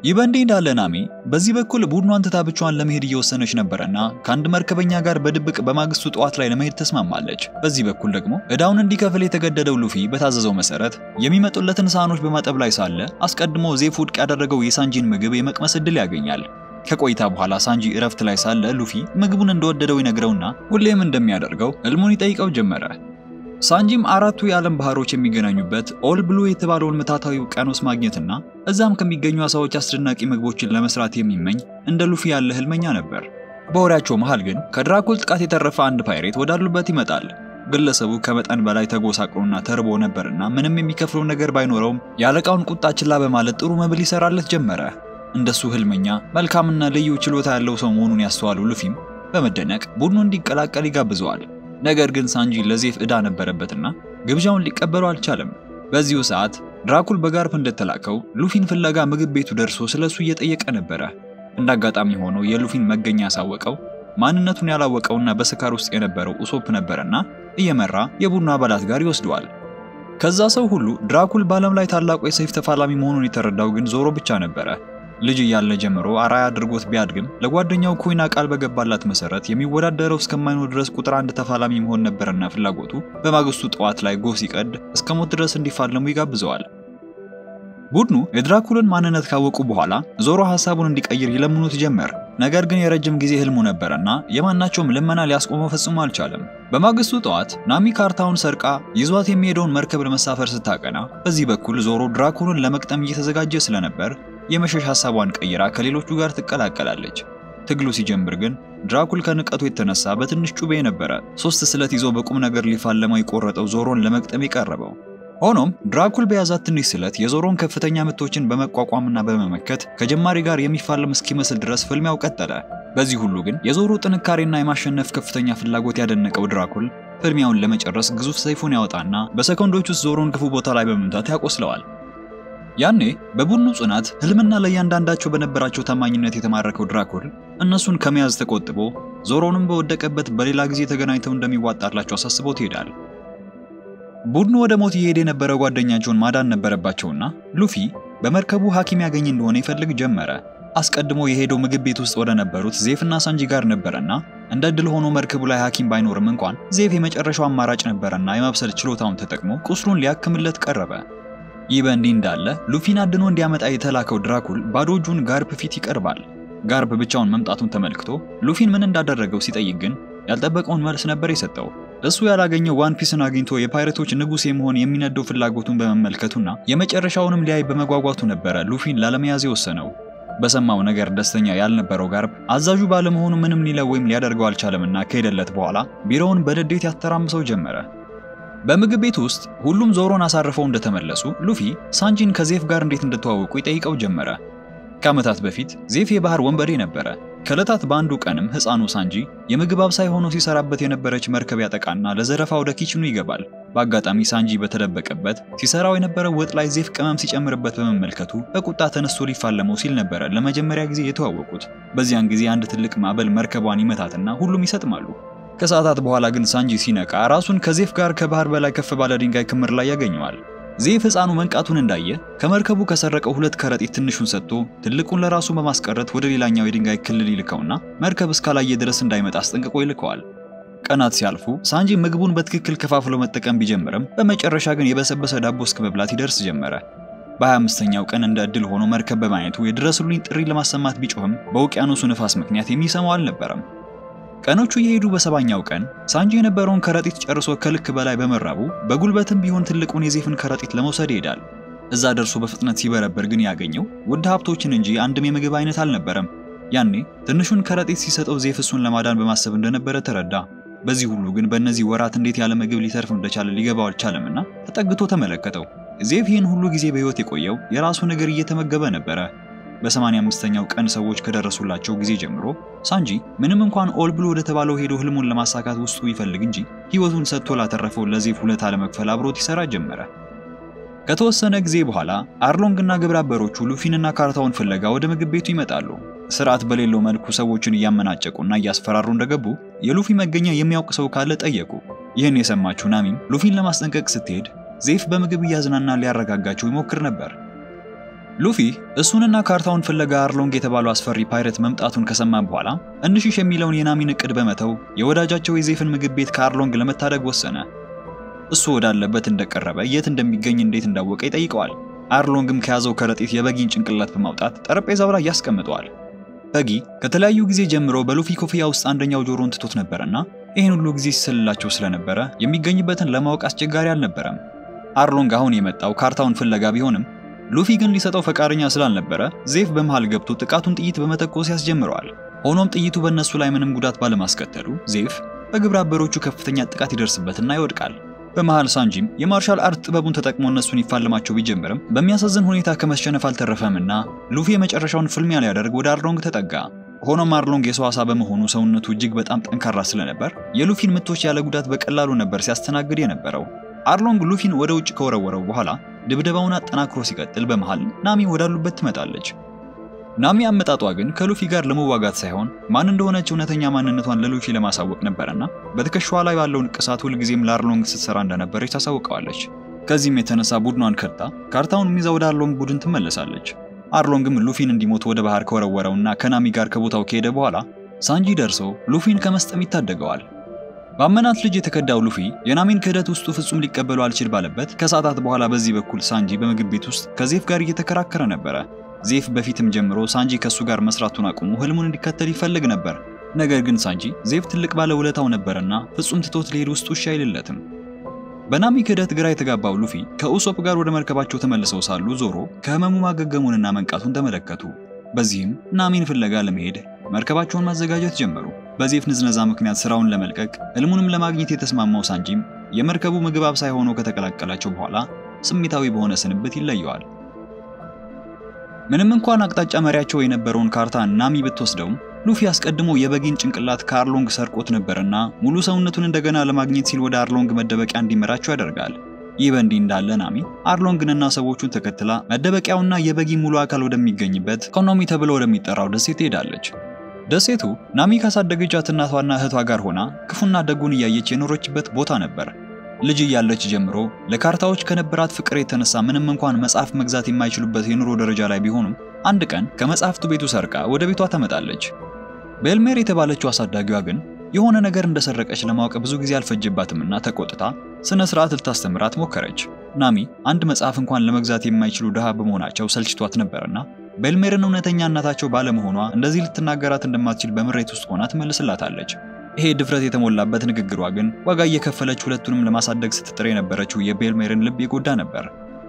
ይህ በእንዲህ እንዳለ ናሚ በዚህ በኩል ቡድኗን ትታ ብቻዋን ለመሄድ እየወሰነች ነበርና ከአንድ መርከበኛ ጋር በድብቅ በማግስቱ ጠዋት ላይ ለመሄድ ተስማማለች። በዚህ በኩል ደግሞ ዕዳውን እንዲከፍል የተገደደው ሉፊ በታዘዘው መሰረት የሚመጡለትን ሳህኖች በማጠብ ላይ ሳለ አስቀድሞ ዜፍ ውድቅ ያደረገው የሳንጂን ምግብ የመቅመስ ዕድል ያገኛል። ከቆይታ በኋላ ሳንጂ እረፍት ላይ ሳለ ሉፊ ምግቡን እንደወደደው ይነግረውና ሁሌም እንደሚያደርገው ህልሙን ይጠይቀው ጀመረ። ሳንጂም አራቱ የዓለም ባህሮች የሚገናኙበት ኦል ብሉ የተባለውን ምታታዊ ውቅያኖስ ማግኘትና እዛም ከሚገኙ አሳዎች አስደናቂ ምግቦችን ለመስራት የሚመኝ እንደ ሉፊ ያለ ህልመኛ ነበር። በወሬያቸው መሃል ግን ከድራኩል ጥቃት የተረፈ አንድ ፓይሬት ወዳሉበት ይመጣል። ግለሰቡ ከመጠን በላይ ተጎሳቅሎና ተርቦ ነበርና ምንም የሚከፍለው ነገር ባይኖረውም ያለቃውን ቁጣ ችላ በማለት ጥሩ መብል ይሰራለት ጀመረ። እንደሱ ህልመኛ መልካምና ልዩ ችሎታ ያለው ሰው መሆኑን ያስተዋለው ሉፊም በመደነቅ ቡድኑ እንዲቀላቀል ይጋብዘዋል። ነገር ግን ሳንጂ ለዜፍ ዕዳ ነበረበትና ግብዣውን ሊቀበለው አልቻለም። በዚሁ ሰዓት ድራኩል በጋርፕ እንደተላከው ሉፊን ፍለጋ ምግብ ቤቱ ደርሶ ስለሱ እየጠየቀ ነበረ። እንዳጋጣሚ ሆኖ የሉፊን መገኛ ያሳወቀው ማንነቱን ያላወቀውና በስካር ውስጥ የነበረው ኡሶፕ ነበርና እየመራ የቡድኑ አባላት ጋር ይወስደዋል። ከዛ ሰው ሁሉ ድራኩል በዓለም ላይ ታላቁ የሰይፍ ተፋላሚ መሆኑን የተረዳው ግን ዞሮ ብቻ ነበረ። ልጅ ያለ ጀምሮ አራያ አድርጎት ቢያድግም ለጓደኛው ኮይና ቃል በገባላት መሰረት የሚወዳደረው እስከማይኖር ድረስ ቁጥር አንድ ተፋላሚ መሆን ነበርና ፍላጎቱ በማግስቱ ጠዋት ላይ ጎህ ሲቀድ እስከ ሞት ድረስ እንዲፋለሙ ይጋብዘዋል። ቡድኑ የድራኩልን ማንነት ካወቁ በኋላ ዞሮ ሐሳቡን እንዲቀይር ይለምኑት ጀመር። ነገር ግን የረጅም ጊዜ ህልሙ ነበርና የማናቸውም ልመና ሊያስቆመው ፈጽሞ አልቻለም። በማግስቱ ጠዋት ናሚ ካርታውን ሰርቃ ይዟት የሚሄደውን መርከብ ለመሳፈር ስታቀና በዚህ በኩል ዞሮ ድራኩልን ለመቅጠም እየተዘጋጀ ስለነበር የመሸሽ ሐሳቧን ቀይራ ከሌሎቹ ጋር ትቀላቀላለች። ትግሉ ሲጀምር ግን ድራኩል ከንቀቱ የተነሳ በትንሽ ጩቤ ነበረ 3 ስለት ይዞ በቁም ነገር ሊፋለመው የቆረጠው ዞሮን ለመቅጠም የቀረበው። ሆኖም ድራኩል በያዛት ትንሽ ስለት የዞሮን ከፍተኛ ምቶችን በመቋቋምና በመመከት ከጀማሪ ጋር የሚፋለም እስኪመስል ድረስ ፍልሚያው ቀጠለ። በዚህ ሁሉ ግን የዞሮ ጥንካሬና የማሸነፍ ከፍተኛ ፍላጎት ያደነቀው ድራኩል ፍልሚያውን ለመጨረስ ግዙፍ ሰይፉን ያወጣና በሰከንዶች ውስጥ ዞሮን ክፉ ቦታ ላይ በመምታት ያቆስለዋል። ያኔ በቡድኑ ጽናት ህልምና ለእያንዳንዳቸው በነበራቸው ታማኝነት የተማረከው ድራኩል እነሱን ከመያዝ ተቆጥቦ ዞሮንም በወደቀበት በሌላ ጊዜ ተገናኝተው እንደሚዋጣላቸው አሳስቦት ይሄዳል። ቡድኑ ወደ ሞት ይሄድ የነበረው ጓደኛቸውን ማዳን ነበረባቸውና ሉፊ በመርከቡ ሐኪም ያገኝ እንደሆነ ይፈልግ ጀመረ። አስቀድሞ የሄደው ምግብ ቤት ውስጥ ወደ ነበሩት ዜፍና ሳንጂ ጋር ነበርና እንደ ድል ሆኖ መርከቡ ላይ ሐኪም ባይኖርም እንኳን ዜፍ የመጨረሻው አማራጭ ነበርና የማብሰል ችሎታውን ተጠቅሞ ቁስሉን ሊያክምለት ቀረበ። ይህ በእንዲህ እንዳለ ሉፊን አድኖ እንዲያመጣ የተላከው ድራኩል ባዶ እጁን ጋርፕ ፊት ይቀርባል። ጋርፕ ብቻውን መምጣቱን ተመልክቶ ሉፊን ምን እንዳደረገው ሲጠይቅ ግን ያልጠበቀውን መልስ ነበር የሰጠው። እሱ ያላገኘው ዋን ፒስን አግኝቶ የፓይሬቶች ንጉስ የመሆን የሚነደው ፍላጎቱን በመመልከቱና የመጨረሻውንም ሊያይ በመጓጓቱ ነበረ ሉፊን ላለመያዝ የወሰነው። በሰማው ነገር ደስተኛ ያልነበረው ጋርፕ አዛዡ ባለመሆኑ ምንም ሊለው ወይም ሊያደርገው አልቻለምና ከሄደለት በኋላ ቢሮውን በደዴት ያተራምሰው ጀመረ። በምግብ ቤት ውስጥ ሁሉም ዞሮን አሳርፈው እንደተመለሱ ሉፊ ሳንጂን ከዜፍ ጋር እንዴት እንደተዋወቁ ይጠይቀው ጀመረ። ከዓመታት በፊት ዜፍ የባህር ወንበዴ ነበረ። ከዕለታት በአንዱ ቀንም ህፃኑ ሳንጂ የምግብ አብሳይ ሆኖ ሲሰራበት የነበረች መርከብ ያጠቃና ለዘረፋ ወደ ኪችኑ ይገባል። በአጋጣሚ ሳንጂ በተደበቀበት ሲሰራው የነበረው ወጥ ላይ ዜፍ ቅመም ሲጨምርበት በመመልከቱ በቁጣ ተነስቶ ሊፋለመው ሲል ነበረ ለመጀመሪያ ጊዜ የተዋወቁት። በዚያን ጊዜ አንድ ትልቅ ማዕበል መርከቧን ይመታትና ሁሉም ይሰጥማሉ። ከሰዓታት በኋላ ግን ሳንጂ ሲነቃ ራሱን ከዜፍ ጋር ከባህር በላይ ከፍ ባለ ድንጋይ ክምር ላይ ያገኘዋል። ዜፍ ህፃኑ መንቃቱን እንዳየ ከመርከቡ ከሰረቀው 2 ከረጢት ትንሹን ሰጥቶ ትልቁን ለራሱ በማስቀረት ወደ ሌላኛው የድንጋይ ክልል ይልከውና መርከብ እስካላየ ድረስ እንዳይመጣ አስጠንቅቆ ይልከዋል። ቀናት ሲያልፉ ሳንጂ ምግቡን በትክክል ከፋፍሎ መጠቀም ቢጀምርም በመጨረሻ ግን የበሰበሰ ዳቦ እስከ መብላት ይደርስ ጀመረ። በ25ኛው ቀን እንደ እድል ሆኖ መርከብ በማየቱ የድረሱልኝ ጥሪ ለማሰማት ቢጮህም በውቅያኖሱ ንፋስ ምክንያት የሚሰማው አልነበረም። ቀኖቹ የሄዱ በ7ኛው ቀን ሳንጂ የነበረውን ከረጢት ጨርሶ ከልክ በላይ በመራቡ በጉልበትም ቢሆን ትልቁን የዜፍን ከረጢት ለመውሰድ ይሄዳል። እዛ ደርሶ በፍጥነት ሲበረበር ግን ያገኘው ውድ ሀብቶችን እንጂ አንድም የምግብ አይነት አልነበረም። ያኔ ትንሹን ከረጢት ሲሰጠው ዜፍ እሱን ለማዳን በማሰብ እንደነበረ ተረዳ። በዚህ ሁሉ ግን በእነዚህ ወራት እንዴት ያለ ምግብ ሊተርፍ እንደቻለ ሊገባው አልቻለምና ተጠግቶ ተመለከተው። ዜፍ ይህን ሁሉ ጊዜ በህይወት የቆየው የራሱ ነገር እየተመገበ ነበረ። በ85ኛው ቀን ሰዎች ከደረሱላቸው ጊዜ ጀምሮ ሳንጂ ምንም እንኳን ኦል ብሎ ወደ ተባለው ሄዶ ህልሙን ለማሳካት ውስጡ ይፈልግ እንጂ ህይወቱን ሰጥቶ ላተረፈው ለዜፍ ውለታ ለመክፈል አብሮት ይሰራ ጀመረ። ከተወሰነ ጊዜ በኋላ አርሎንግና ግብረ አበሮቹ ሉፊንና ካርታውን ፍለጋ ወደ ምግብ ቤቱ ይመጣሉ። ስርዓት በሌለው መልኩ ሰዎችን እያመናጨቁና እያስፈራሩ እንደገቡ የሉፊ መገኛ የሚያውቅ ሰው ካለ ጠየቁ። ይህን የሰማችው ናሚም ሉፊን ለማስጠንቀቅ ስትሄድ ዜፍ በምግብ እያዝናና ሊያረጋጋቸው ይሞክር ነበር። ሉፊ እሱንና ካርታውን ፍለጋ አርሎንግ የተባለው አስፈሪ ፓይረት መምጣቱን ከሰማ በኋላ እንሽሽ የሚለውን የናሚን እቅድ በመተው የወዳጃቸው የዜፍን ምግብ ቤት ከአርሎንግ ለመታደግ ወሰነ። እሱ ወዳለበት እንደቀረበ የት እንደሚገኝ እንዴት እንዳወቀ ይጠይቀዋል። አርሎንግም ከያዘው ከረጢት የበጊን ጭንቅላት በማውጣት ጠረጴዛው ላይ ያስቀምጠዋል። በጊ ከተለያዩ ጊዜ ጀምሮ በሉፊ ኮፍያ ውስጥ አንደኛው ጆሮን ትቶት ነበርና ይህን ሁሉ ጊዜ ሲሰልላቸው ስለነበረ የሚገኝበትን ለማወቅ አስቸጋሪ አልነበረም። አርሎንግ አሁን የመጣው ካርታውን ፍለጋ ቢሆንም ሉፊ ግን ሊሰጠው ፈቃደኛ ስላልነበረ ዜፍ በመሃል ገብቶ ጥቃቱን ጥይት በመተኮስ ያስጀምረዋል። ሆኖም ጥይቱ በእነሱ ላይ ምንም ጉዳት ባለማስከተሉ ዜፍ በግብረ አበሮቹ ከፍተኛ ጥቃት ይደርስበትና ይወድቃል። በመሃል ሳንጂም የማርሻል አርት ጥበቡን ተጠቅሞ እነሱን ይፋለማቸው ቢጀምርም በሚያሳዝን ሁኔታ ከመሸነፍ አልተረፈምና ሉፊ የመጨረሻውን ፍልሚያ ሊያደርግ ወደ አርሎንግ ተጠጋ። ሆኖም አርሎንግ የሰው ዓሳ በመሆኑ ሰውነቱ እጅግ በጣም ጠንካራ ስለነበር የሉፊን ምቶች ያለ ጉዳት በቀላሉ ነበር ሲያስተናግድ የነበረው። አርሎንግ ሉፊን ወደ ውጭ ከወረወረው በኋላ ድብደባውን አጠናክሮ ሲቀጥል በመሃል ናሚ ወዳሉበት ትመጣለች። ናሚ አመጣጧ ግን ከሉፊ ጋር ለመዋጋት ሳይሆን ማን እንደሆነች እውነተኛ ማንነቷን ለሉፊ ለማሳወቅ ነበርና በትከሻዋ ላይ ባለው ንቅሳት ሁሉ ጊዜም ለአርሎንግ ስትሰራ እንደነበረች ታሳውቀዋለች። ከዚህም የተነሳ ቡድኗን ከርታ ካርታውን ይዛ ወደ አርሎንግ ቡድን ትመለሳለች። አርሎንግም ሉፊን እንዲሞት ወደ ባህር ከወረወረውና ከናሚ ጋር ከቦታው ከሄደ በኋላ ሳንጂ ደርሶ ሉፊን ከመስጠም ይታደገዋል። ባመናት ልጅ የተከዳው ሉፊ የናሚን ክህደት ውስጡ ፍጹም ሊቀበሉ አልችል ባለበት ከሰዓታት በኋላ በዚህ በኩል ሳንጂ በምግብ ቤት ውስጥ ከዜፍ ጋር እየተከራከረ ነበር። ዜፍ በፊትም ጀምሮ ሳንጂ ከሱ ጋር መስራቱን አቁሞ ህልሙን እንዲከተል ይፈልግ ነበር። ነገር ግን ሳንጂ ዜፍ ትልቅ ባለ ውለታው ነበርና ፍጹም ትቶት ሊሄድ ውስጡ እሺ አይልለትም። በናሚ ክህደት ግራ የተጋባው ሉፊ ከኡሶፕ ጋር ወደ መርከባቸው ተመልሰው ሳሉ ዞሮ ከህመሙ ማገገሙንና መንቃቱን ተመለከቱ። በዚህም ናሚን ፍለጋ ለመሄድ መርከባቸውን ማዘጋጀት ጀመሩ። በዜፍ ንዝነዛ ምክንያት ስራውን ለመልቀቅ ህልሙንም ለማግኘት የተስማማው ሳንጂም የመርከቡ ምግብ አብሳይ ሆኖ ከተቀላቀላቸው በኋላ ስሜታዊ በሆነ ስንብት ይለየዋል። ምንም እንኳን አቅጣጫ መሪያቸው የነበረውን ካርታ ናሚ ብትወስደውም ሉፊ አስቀድሞ የበጊን ጭንቅላት ከአርሎንግ ሰርቆት ነበርና ሙሉ ሰውነቱን እንደገና ለማግኘት ሲል ወደ አርሎንግ መደበቂያ እንዲመራቸው ያደርጋል። ይህ በእንዲህ እንዳለ ናሚ አርሎንግንና ሰዎቹን ተከትላ መደበቂያውና የበጊ ሙሉ አካል ወደሚገኝበት ኢኮኖሚ ተብሎ ወደሚጠራው ደሴት ትሄዳለች። ደሴቱ ናሚ ካሳደገቻት እናቷና እህቷ ጋር ሆና ክፉና ደጉን እያየች የኖረችበት ቦታ ነበር። ልጅ እያለች ጀምሮ ለካርታዎች ከነበራት ፍቅር የተነሳ ምንም እንኳን መጽሐፍ መግዛት የማይችሉበት የኑሮ ደረጃ ላይ ቢሆኑም አንድ ቀን ከመጽሐፍቱ ቤቱ ሰርቃ ወደ ቤቷ ተመጣለች። ቤልሜር የተባለችው አሳዳጊዋ ግን የሆነ ነገር እንደሰረቀች ለማወቅ ብዙ ጊዜ አልፈጀባትምና ተቆጥታ ስነ ስርዓት ልታስተምራት ሞከረች። ናሚ አንድ መጽሐፍ እንኳን ለመግዛት የማይችሉ ድሃ በመሆናቸው ሰልችቷት ነበርና ቤልሜርን እውነተኛ እናታቸው ባለመሆኗ እንደዚህ ልትናገራት እንደማትችል በምሬት ውስጥ ሆና ትመልስላታለች። ይሄ ድፍረት የተሞላበት ንግግሯ ግን ዋጋ እየከፈለች ሁለቱንም ለማሳደግ ስትጥር የነበረችው የቤልሜርን ልብ ይጎዳ ነበር።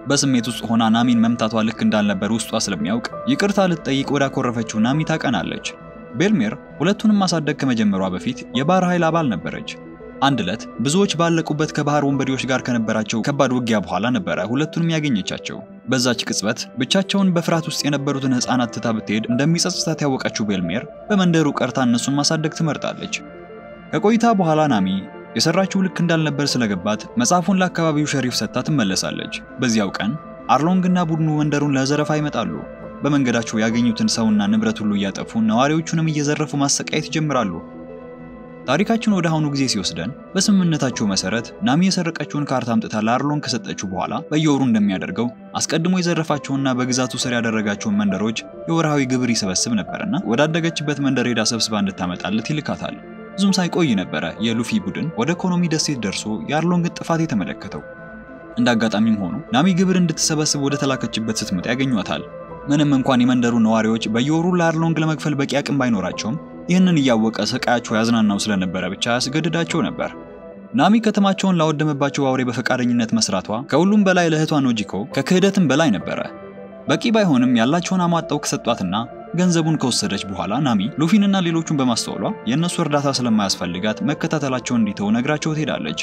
በስሜት ውስጥ ሆና ናሚን መምታቷ ልክ እንዳልነበር ውስጧ ስለሚያውቅ ይቅርታ ልትጠይቅ ወደ አኮረፈችው ናሚ ታቀናለች። ቤልሜር ሁለቱንም ማሳደግ ከመጀመሯ በፊት የባህር ኃይል አባል ነበረች። አንድ ዕለት ብዙዎች ባለቁበት ከባህር ወንበዴዎች ጋር ከነበራቸው ከባድ ውጊያ በኋላ ነበረ ሁለቱንም ያገኘቻቸው። በዛች ቅጽበት ብቻቸውን በፍርሃት ውስጥ የነበሩትን ህፃናት ትታ ብትሄድ እንደሚጸጽታት ያወቀችው ቤልሜር በመንደሩ ቀርታ እነሱን ማሳደግ ትመርጣለች። ከቆይታ በኋላ ናሚ የሰራችው ልክ እንዳልነበር ስለገባት መጽሐፉን ለአካባቢው ሸሪፍ ሰጥታ ትመለሳለች። በዚያው ቀን አርሎንግና ቡድኑ መንደሩን ለዘረፋ ይመጣሉ። በመንገዳቸው ያገኙትን ሰውና ንብረት ሁሉ እያጠፉ ነዋሪዎቹንም እየዘረፉ ማሰቃየት ይጀምራሉ። ታሪካችን ወደ አሁኑ ጊዜ ሲወስደን በስምምነታቸው መሰረት ናሚ የሰረቀችውን ካርታ አምጥታ ለአርሎንግ ከሰጠችው በኋላ በየወሩ እንደሚያደርገው አስቀድሞ የዘረፋቸውና በግዛቱ ስር ያደረጋቸውን መንደሮች የወርሃዊ ግብር ይሰበስብ ነበርና ወዳደገችበት መንደር ሄዳ ሰብስባ እንድታመጣለት ይልካታል። ብዙም ሳይቆይ ነበረ የሉፊ ቡድን ወደ ኢኮኖሚ ደሴት ደርሶ የአርሎንግን ጥፋት የተመለከተው። እንዳጋጣሚም ሆኖ ናሚ ግብር እንድትሰበስብ ወደ ተላከችበት ስትመጣ ያገኟታል። ምንም እንኳን የመንደሩ ነዋሪዎች በየወሩ ለአርሎንግ ለመክፈል በቂ አቅም ባይኖራቸውም ይህንን እያወቀ ሰቃያቸው ያዝናናው ስለነበረ ብቻ ያስገድዳቸው ነበር። ናሚ ከተማቸውን ላወደመባቸው አውሬ በፈቃደኝነት መስራቷ ከሁሉም በላይ ለእህቷ ኖጂኮ ከክህደትም በላይ ነበረ። በቂ ባይሆንም ያላቸውን አሟጣው ከሰጧትና ገንዘቡን ከወሰደች በኋላ ናሚ ሉፊንና ሌሎቹን በማስተዋሏ የእነሱ እርዳታ ስለማያስፈልጋት መከታተላቸውን እንዲተው ነግራቸው ትሄዳለች።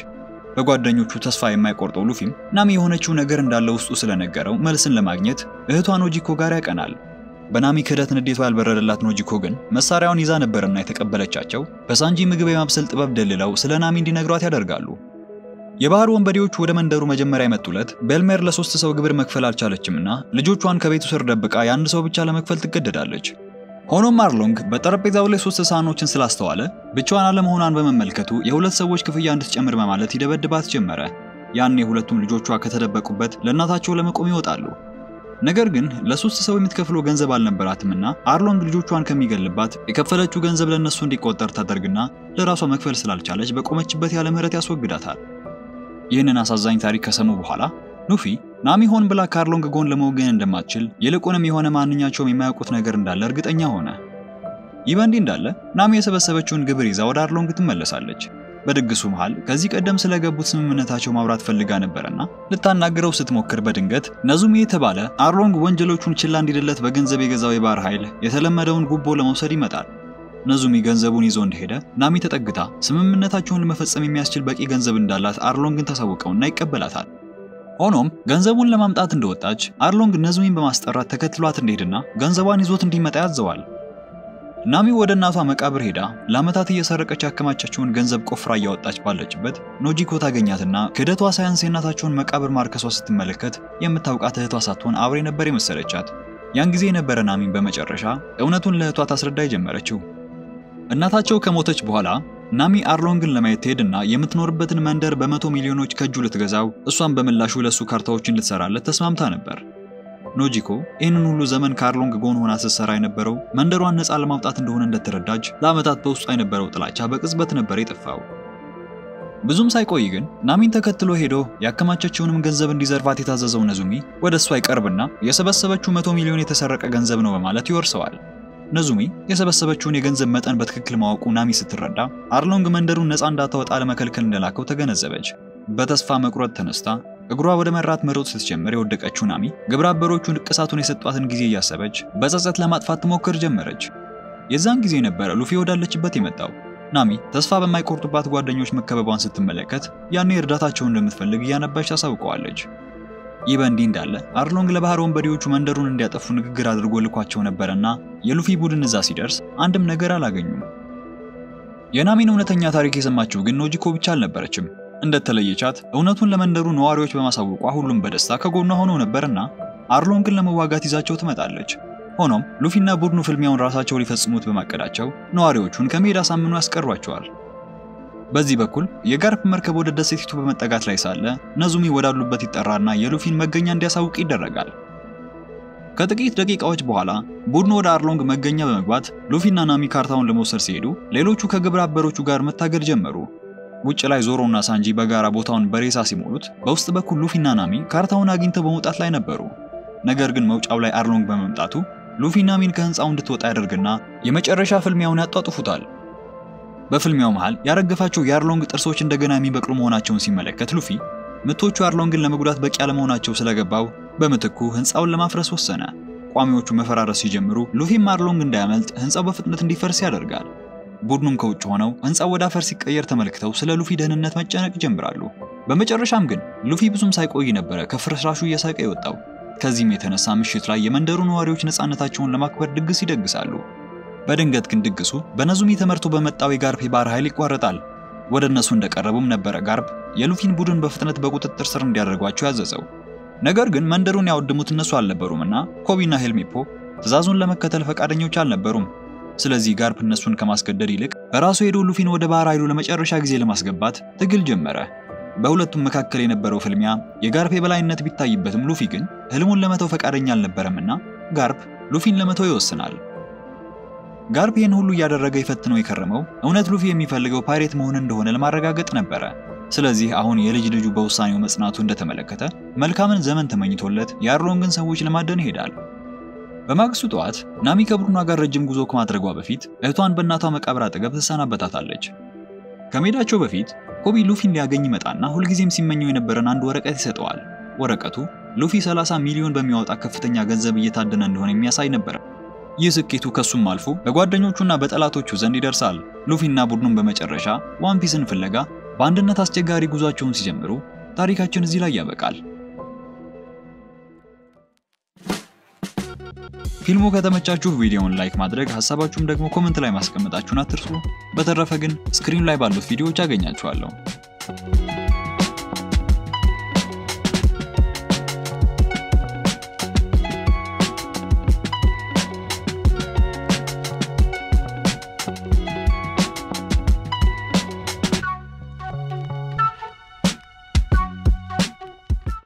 በጓደኞቹ ተስፋ የማይቆርጠው ሉፊም ናሚ የሆነችው ነገር እንዳለ ውስጡ ስለነገረው መልስን ለማግኘት እህቷ ኖጂኮ ጋር ያቀናል። በናሚ ክህደት ንዴቷ ያልበረደላት ኖጂኮ ግን መሳሪያውን ይዛ ነበርና የተቀበለቻቸው በሳንጂ ምግብ የማብሰል ጥበብ ደልለው ስለ ናሚ እንዲነግሯት ያደርጋሉ። የባህር ወንበዴዎቹ ወደ መንደሩ መጀመሪያ የመጡለት ቤልሜር ለ3 ሰው ግብር መክፈል አልቻለችምና ልጆቿን ከቤቱ ስር ደብቃ የአንድ ሰው ብቻ ለመክፈል ትገደዳለች። ሆኖም አርሎንግ በጠረጴዛው ላይ 3 ሳህኖችን ስላስተዋለ ብቻዋን አለመሆኗን በመመልከቱ የሁለት ሰዎች ክፍያ እንድትጨምር በማለት ይደበድባት ጀመረ። ያኔ ሁለቱም ልጆቿ ከተደበቁበት ለእናታቸው ለመቆም ይወጣሉ። ነገር ግን ለ3 ሰው የምትከፍለው ገንዘብ አልነበራትምና አርሎንግ ልጆቿን ከሚገልባት የከፈለችው ገንዘብ ለነሱ እንዲቆጠር ታደርግና ለራሷ መክፈል ስላልቻለች በቆመችበት ያለ ምህረት ያስወግዳታል። ይህንን አሳዛኝ ታሪክ ከሰሙ በኋላ ሉፊ ናሚ ሆን ብላ ከአርሎንግ ጎን ለመወገን እንደማትችል ይልቁንም የሆነ ማንኛቸውም የማያውቁት ነገር እንዳለ እርግጠኛ ሆነ። ይህ በእንዲህ እንዳለ ናሚ የሰበሰበችውን ግብር ይዛ ወደ አርሎንግ ትመለሳለች። በድግሱ መሃል ከዚህ ቀደም ስለገቡት ስምምነታቸው ማብራት ፈልጋ ነበርና ልታናገረው ስትሞክር በድንገት ነዙሚ የተባለ አርሎንግ ወንጀሎቹን ችላ እንዲደለት በገንዘብ የገዛው የባህር ኃይል የተለመደውን ጉቦ ለመውሰድ ይመጣል። ነዙሚ ገንዘቡን ይዞ እንደሄደ ናሚ ተጠግታ ስምምነታቸውን ለመፈጸም የሚያስችል በቂ ገንዘብ እንዳላት አርሎንግን ታሳውቀውና ይቀበላታል። ሆኖም ገንዘቡን ለማምጣት እንደወጣች አርሎንግ ነዙሚን በማስጠራት ተከትሏት እንደሄድና ገንዘቧን ይዞት እንዲመጣ ያዘዋል። ናሚ ወደ እናቷ መቃብር ሄዳ ለዓመታት እየሰረቀች ያከማቸችውን ገንዘብ ቆፍራ እያወጣች ባለችበት ኖጂኮ ታገኛትና ክህደቷ ሳያንስ የእናታቸውን መቃብር ማርከሷ ስትመለከት የምታውቃት እህቷ ሳትሆን አብሬ ነበር የመሰለቻት። ያን ጊዜ የነበረ ናሚን በመጨረሻ እውነቱን ለእህቷ ታስረዳ የጀመረችው። እናታቸው ከሞተች በኋላ ናሚ አርሎንግን ለማየት ትሄድና የምትኖርበትን መንደር በ100 ሚሊዮኖች ከእጁ ልትገዛው እሷን በምላሹ ለሱ ካርታዎችን ልትሰራለት ተስማምታ ነበር። ኖጂኮ ይህንን ሁሉ ዘመን ከአርሎንግ ጎን ሆና ስትሰራ የነበረው መንደሯን ነፃ ለማውጣት እንደሆነ እንደተረዳች ለዓመታት በውስጧ የነበረው ጥላቻ በቅጽበት ነበር የጠፋው። ብዙም ሳይቆይ ግን ናሚን ተከትሎ ሄዶ ያከማቸችውንም ገንዘብ እንዲዘርፋት የታዘዘው ነዙሚ ወደ እሷ ይቀርብና የሰበሰበችው 100 ሚሊዮን የተሰረቀ ገንዘብ ነው በማለት ይወርሰዋል። ነዙሚ የሰበሰበችውን የገንዘብ መጠን በትክክል ማወቁ ናሚ ስትረዳ አርሎንግ መንደሩን ነፃ እንዳታወጣ ለመከልከል እንደላከው ተገነዘበች። በተስፋ መቁረጥ ተነስታ እግሯ ወደ መራት መሮጥ ስትጀምር የወደቀችው ናሚ ግብረ አበሮቹ ንቅሳቱን የሰጧትን ጊዜ እያሰበች በጸጸት ለማጥፋት ትሞክር ጀመረች። የዛን ጊዜ ነበረ ሉፊ ወዳለችበት የመጣው። ናሚ ተስፋ በማይቆርጡባት ጓደኞች መከበቧን ስትመለከት ያኔ እርዳታቸውን እንደምትፈልግ እያነባች ታሳውቀዋለች። ይህ በእንዲህ እንዳለ አርሎንግ ለባህር ወንበዴዎቹ መንደሩን እንዲያጠፉ ንግግር አድርጎ ልኳቸው ነበርና የሉፊ ቡድን እዛ ሲደርስ አንድም ነገር አላገኙም። የናሚን እውነተኛ ታሪክ የሰማችው ግን ኖጂኮ ብቻ አልነበረችም። እንደተለየቻት እውነቱን ለመንደሩ ነዋሪዎች በማሳወቋ ሁሉም በደስታ ከጎኗ ሆነው ነበርና አርሎንግን ለመዋጋት ይዛቸው ትመጣለች። ሆኖም ሉፊና ቡድኑ ፍልሚያውን ራሳቸው ሊፈጽሙት በማቀዳቸው ነዋሪዎቹን ከሜዳ ሳምኑ ያስቀሯቸዋል። በዚህ በኩል የጋርፕ መርከብ ወደ ደሴቲቱ በመጠጋት ላይ ሳለ ነዙሚ ወዳሉበት ይጠራና የሉፊን መገኛ እንዲያሳውቅ ይደረጋል። ከጥቂት ደቂቃዎች በኋላ ቡድኑ ወደ አርሎንግ መገኛ በመግባት ሉፊና ናሚ ካርታውን ለመውሰድ ሲሄዱ ሌሎቹ ከግብረ አበሮቹ ጋር መታገል ጀመሩ። ውጭ ላይ ዞሮና ሳንጂ በጋራ ቦታውን በሬሳ ሲሞሉት በውስጥ በኩል ሉፊና ናሚ ካርታውን አግኝተው በመውጣት ላይ ነበሩ። ነገር ግን መውጫው ላይ አርሎንግ በመምጣቱ ሉፊ ናሚን ከህንጻው እንድትወጣ ያደርግና የመጨረሻ ፍልሚያውን ያጣጥፉታል። በፍልሚያው መሃል ያረገፋቸው የአርሎንግ ጥርሶች እንደገና የሚበቅሉ መሆናቸውን ሲመለከት ሉፊ ምቶቹ አርሎንግን ለመጉዳት በቂ ያለመሆናቸው ስለገባው በምትኩ ህንጻውን ለማፍረስ ወሰነ። ቋሚዎቹ መፈራረስ ሲጀምሩ ሉፊም አርሎንግ እንዳያመልጥ ህንጻው በፍጥነት እንዲፈርስ ያደርጋል። ቡድኑም ከውጭ ሆነው ህንጻው ወደ አፈር ሲቀየር ተመልክተው ስለ ሉፊ ደህንነት መጨነቅ ጀምራሉ። በመጨረሻም ግን ሉፊ ብዙም ሳይቆይ ነበር ከፍርስራሹ እየሳቀ የወጣው። ከዚህም የተነሳ ምሽት ላይ የመንደሩ ነዋሪዎች ነፃነታቸውን ለማክበር ድግስ ይደግሳሉ። በድንገት ግን ድግሱ በነዙሚ ተመርቶ በመጣው የጋርፕ ባህር ኃይል ይቋረጣል። ወደ እነሱ እንደቀረቡም ነበር ጋርፕ የሉፊን ቡድን በፍጥነት በቁጥጥር ስር እንዲያደርጓቸው ያዘዘው። ነገር ግን መንደሩን ያወደሙት እነሱ አልነበሩምና ኮቢና ሄልሚፖ ትዕዛዙን ለመከተል ፈቃደኞች አልነበሩም። ስለዚህ ጋርፕ እነሱን ከማስገደድ ይልቅ በራሱ ሄዶ ሉፊን ወደ ባህር ኃይሉ ለመጨረሻ ጊዜ ለማስገባት ትግል ጀመረ። በሁለቱም መካከል የነበረው ፍልሚያ የጋርፕ የበላይነት ቢታይበትም ሉፊ ግን ህልሙን ለመተው ፈቃደኛ አልነበረምና ጋርፕ ሉፊን ለመተው ይወስናል። ጋርፕ ይህን ሁሉ እያደረገ ይፈትነው የከረመው እውነት ሉፊ የሚፈልገው ፓይሬት መሆን እንደሆነ ለማረጋገጥ ነበረ። ስለዚህ አሁን የልጅ ልጁ በውሳኔው መጽናቱ እንደተመለከተ መልካምን ዘመን ተመኝቶለት የአርሎንግን ሰዎች ለማደን ይሄዳል። በማግስቱ ጠዋት ናሚ ከቡድኗ ጋር ረጅም ጉዞ ከማድረጓ በፊት እህቷን በእናቷ መቃብር አጠገብ ተሰናበታታለች። ከመሄዳቸው በፊት ኮቢ ሉፊን ሊያገኝ ይመጣና ሁልጊዜም ሲመኘው የነበረን አንድ ወረቀት ይሰጠዋል። ወረቀቱ ሉፊ 30 ሚሊዮን በሚያወጣ ከፍተኛ ገንዘብ እየታደነ እንደሆነ የሚያሳይ ነበር። ይህ ስኬቱ ከሱም አልፎ በጓደኞቹና በጠላቶቹ ዘንድ ይደርሳል። ሉፊና ቡድኑን በመጨረሻ ዋን ፒስን ፍለጋ በአንድነት አስቸጋሪ ጉዟቸውን ሲጀምሩ ታሪካችን እዚህ ላይ ያበቃል። ፊልሙ ከተመቻችሁ ቪዲዮውን ላይክ ማድረግ፣ ሐሳባችሁም ደግሞ ኮሜንት ላይ ማስቀመጣችሁን አትርሱ። በተረፈ ግን ስክሪን ላይ ባሉት ቪዲዮዎች አገኛችኋለሁ።